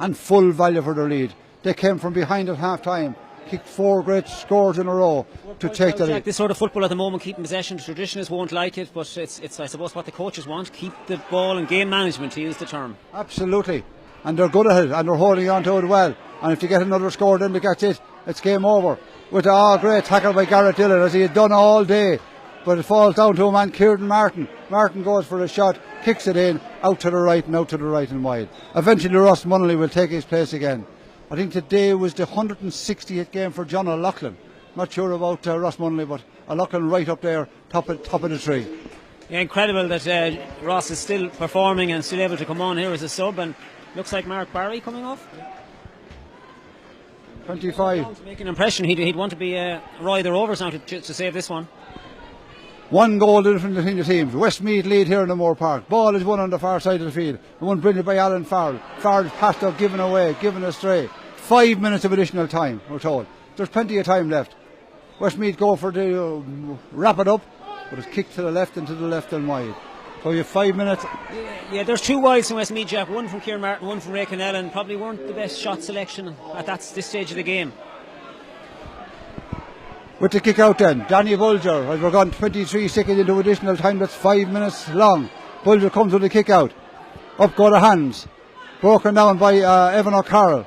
And full value for their lead. They came from behind at half time. Kicked 4 great scores in a row to take the lead. This sort of football at the moment, keeping possession, the traditionalists won't like it, but it's I suppose what the coaches want, keep the ball and game management, to use the term. Absolutely. And they're good at it, and they're holding on to it well. And if they get another score, then that's it. It's game over. With a great tackle by Garrett Dillon, as he had done all day. But it falls down to a man, Kieran Martin. Martin goes for a shot, kicks it in, out to the right and wide. Eventually Ross Munnelly will take his place again. I think today was the 160th game for John O'Loughlin. Not sure about Ross Munnelly, but O'Loughlin right up there, top of the tree. Yeah, incredible that Ross is still performing and still able to come on here as a sub, and looks like Mark Barry coming off. 25. To make an impression, he'd want to be Roy the Rovers now to save this one. 1 goal difference between the teams. Westmeath lead here in the Moore Park. Ball is won on the far side of the field. The one brilliant by Alan Farrell. Farrell passed up, given away, given astray. 5 minutes of additional time, we're told. There's plenty of time left. Westmeath go for the wrap it up, but it's kicked to the left and wide. So you have 5 minutes. Yeah, there's 2 wides from Westmeath, Jack. One from Kieran Martin, one from Ray Connell, and probably weren't the best shot selection at this stage of the game. With the kick out then, Danny Bulger, as we're gone 23 seconds into additional time, that's 5 minutes long. Bulger comes with the kick out. Up go the hands. Broken down by Evan O'Carroll.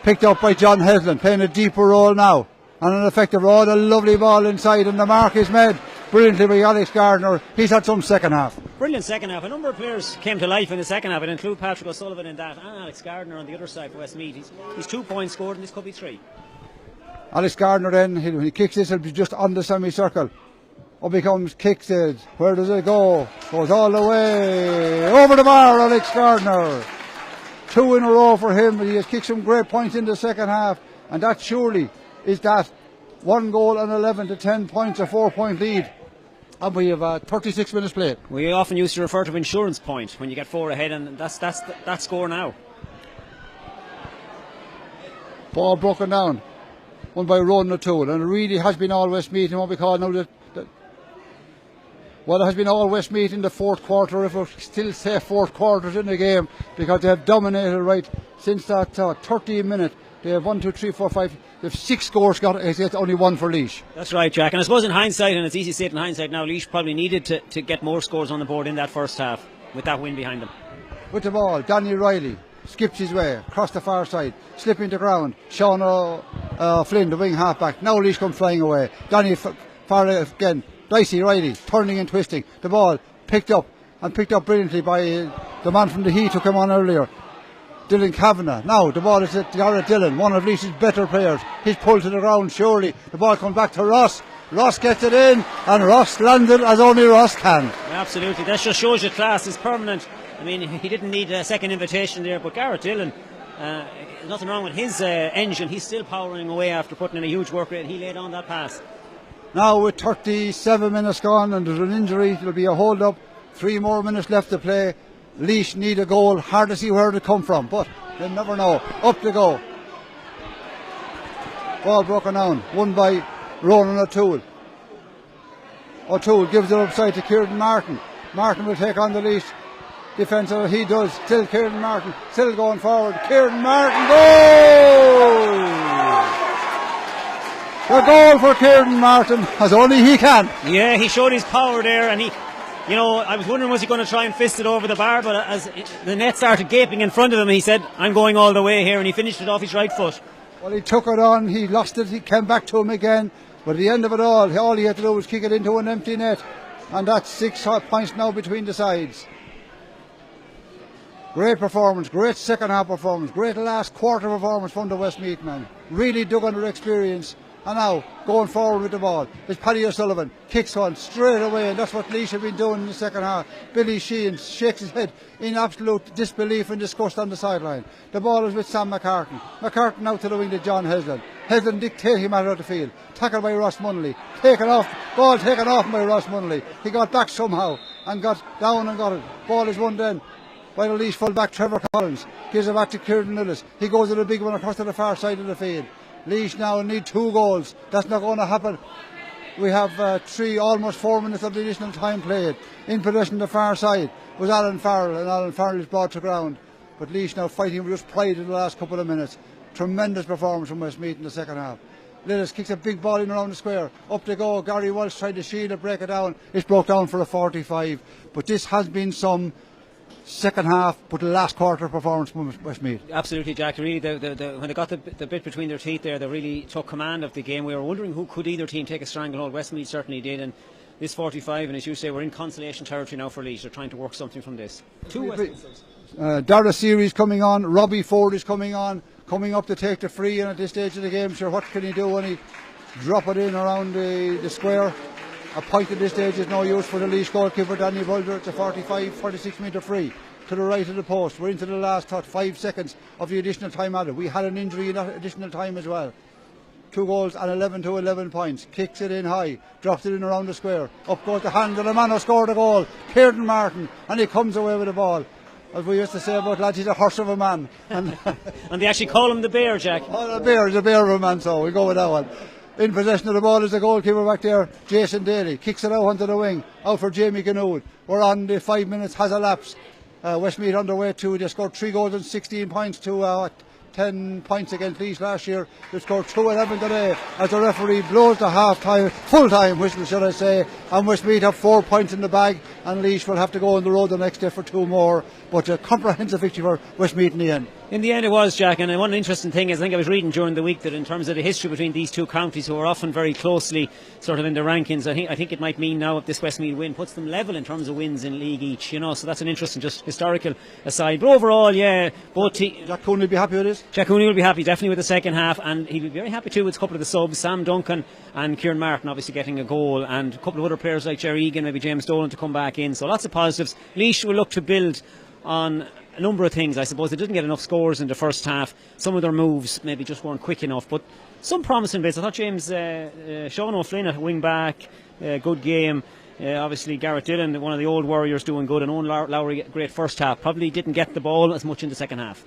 Picked up by John Heslin, playing a deeper role now. And an effective roll, a lovely ball inside, and the mark is made brilliantly by Alex Gardner. He's had some second half. Brilliant second half. A number of players came to life in the second half. It include Patrick O'Sullivan in that, and Alex Gardner on the other side for Westmeath. He's 2 points scored, and this could be 3. Alex Gardner then, when he kicks this, he'll be just on the semicircle. Up he comes, kicks it. Where does it go? Goes all the way. Over the bar, Alex Gardner. 2 in a row for him. He has kicked some great points in the second half. And that surely is that 1 goal and 11 to 10 points, a 4-point lead. And we have 36 minutes played. We often used to refer to insurance point when you get 4 ahead, and that's that score now. Ball broken down. Won by Ronan O'Toole, and it really has been all Westmeath in what we call now well, it has been all Westmeath in the fourth quarter, if we still say fourth quarters in the game, because they have dominated right since that 30 minute. They have 1, 2, 3, 4, 5. They have 6 scores, got only 1 for Laois. That's right, Jack. And I suppose in hindsight, and it's easy to say it in hindsight now, Laois probably needed to get more scores on the board in that first half with that win behind them. With the ball, Danny Riley skips his way across the far side, slipping the ground. Sean Flynn, the wing halfback. Now Laois come flying away. Danny Farrell again. Dicey Riley turning and twisting. The ball picked up brilliantly by the man from the Heat who came on earlier, Dylan Kavanagh. Now the ball is at Garrett Dillon, one of Laois's better players. He's pulled to the ground surely. The ball comes back to Ross. Ross gets it in, and Ross landed as only Ross can. Absolutely, that just shows you class is permanent. I mean, he didn't need a second invitation there, but Garrett Dillon, nothing wrong with his engine. He's still powering away after putting in a huge work rate. He laid on that pass. Now with 37 minutes gone and there's an injury, there'll be a hold up. 3 more minutes left to play. Laois need a goal. Hard to see where it come from, but they'll never know. Up to go. Ball broken down. Won by Ronan O'Toole. O'Toole gives it upside to Kieran Martin. Martin will take on the Laois defence. He does. Still Kieran Martin. Still going forward. Kieran Martin. Goal! The goal for Kieran Martin, as only he can. Yeah, he showed his power there, and I was wondering was he going to try and fist it over the bar, but as the net started gaping in front of him, he said, I'm going all the way here, and he finished it off his right foot. Well, he took it on, he lost it, he came back to him again, but at the end of it all he had to do was kick it into an empty net, and that's 6 points now between the sides. Great performance, great second half performance, great last quarter performance from the Westmeath men. Really dug under experience. And now, going forward with the ball, it's Paddy O'Sullivan, kicks on straight away, and that's what Laois have been doing in the second half. Billy Sheehan shakes his head in absolute disbelief and disgust on the sideline. The ball is with Sam McCartan. McCartan out to the wing to John Heslin. Heslin dictating him out of the field. Tackled by Ross Munnelly. Ball taken off by Ross Munnelly. He got back somehow and got down and got it. Ball is won then by the Laois full-back Trevor Collins. Gives it back to Kieran Lillis. He goes with a big one across to the far side of the field. Laois now need 2 goals. That's not going to happen We have almost 4 minutes of the additional time played. In possession the far side was Alan Farrell, and Alan Farrell is brought to ground. But Laois now fighting with just pride in the last couple of minutes. Tremendous performance from Westmeath in the second half. Lillis kicks a big ball in around the square. Up they go. Gary Walsh tried to shield it, break it down. It's broke down for a 45. But this has been some second half, but the last quarter performance from Westmeath. Absolutely, Jack. Really, when they got the bit between their teeth there, they really took command of the game. We were wondering who could either team take a stranglehold. Westmeath certainly did, and this 45, and as you say, we're in consolation territory now for Laois. They're trying to work something from this. Two Westmeath subs. Dara Series coming on. Robbie Ford is coming on, coming up to take the free, and at this stage of the game, sure, what can he do when he drop it in around the square? A point at this stage is no use for the Laois goalkeeper, Danny Boulder. It's a 46 metre free to the right of the post. We're into the last 5 seconds of the additional time added. We had an injury in that additional time as well. 2 goals and 11 to 11 points. Kicks it in high, drops it in around the square. Up goes the hand of the man who scored the goal, Kieran Martin, and he comes away with the ball. As we used to say about lads, he's a horse of a man. And, and they actually call him the Bear, Jack. Oh, the Bear is a bear of a man, so we go with that one. In possession of the ball is the goalkeeper back there, Jason Daly. Kicks it out onto the wing, out for Jamie Ganood. We're on the 5 minutes, has elapsed. Westmeath underway too. They scored 3 goals and 16 points to 10 points against Laois last year. They scored 2-11 today as the referee blows the half-time, full-time whistle, should I say, and Westmeath have 4 points in the bag, and Laois will have to go on the road the next day for 2 more. But a comprehensive victory for Westmeath in the end. In the end it was, Jack, and one interesting thing is I think I was reading during the week that in terms of the history between these two counties, who are often very closely sort of in the rankings, I think it might mean now if this Westmeath win puts them level in terms of wins in league each, you know, so that's an interesting just historical aside. But overall, yeah, both Jack Cooney will be happy with this. Jack Cooney will be happy definitely with the second half, and he'll be very happy too with a couple of the subs, Sam Duncan and Kieran Martin obviously getting a goal, and a couple of other players like Jerry Egan, maybe James Dolan to come back in, so lots of positives. Laois will look to build on a number of things. I suppose they didn't get enough scores in the first half. Some of their moves maybe just weren't quick enough, but some promising bits. I thought Sean O'Flynn at wing back, good game. Obviously Garrett Dillon, one of the old Warriors, doing good, and Owen Lowry, great first half. Probably didn't get the ball as much in the second half.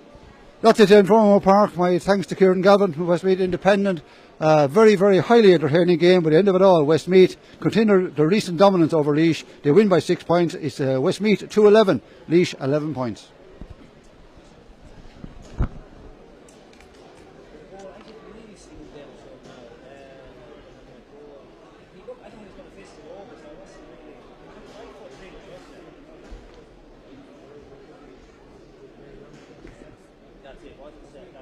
That's it in Frommo Park. My thanks to Kieran Galvin from Westmeath Independent. Very, very highly entertaining game. By the end of it all, Westmeath continue their recent dominance over Laois. They win by 6 points. It's Westmeath 2-11, Laois 11 points. That's it, wasn't it?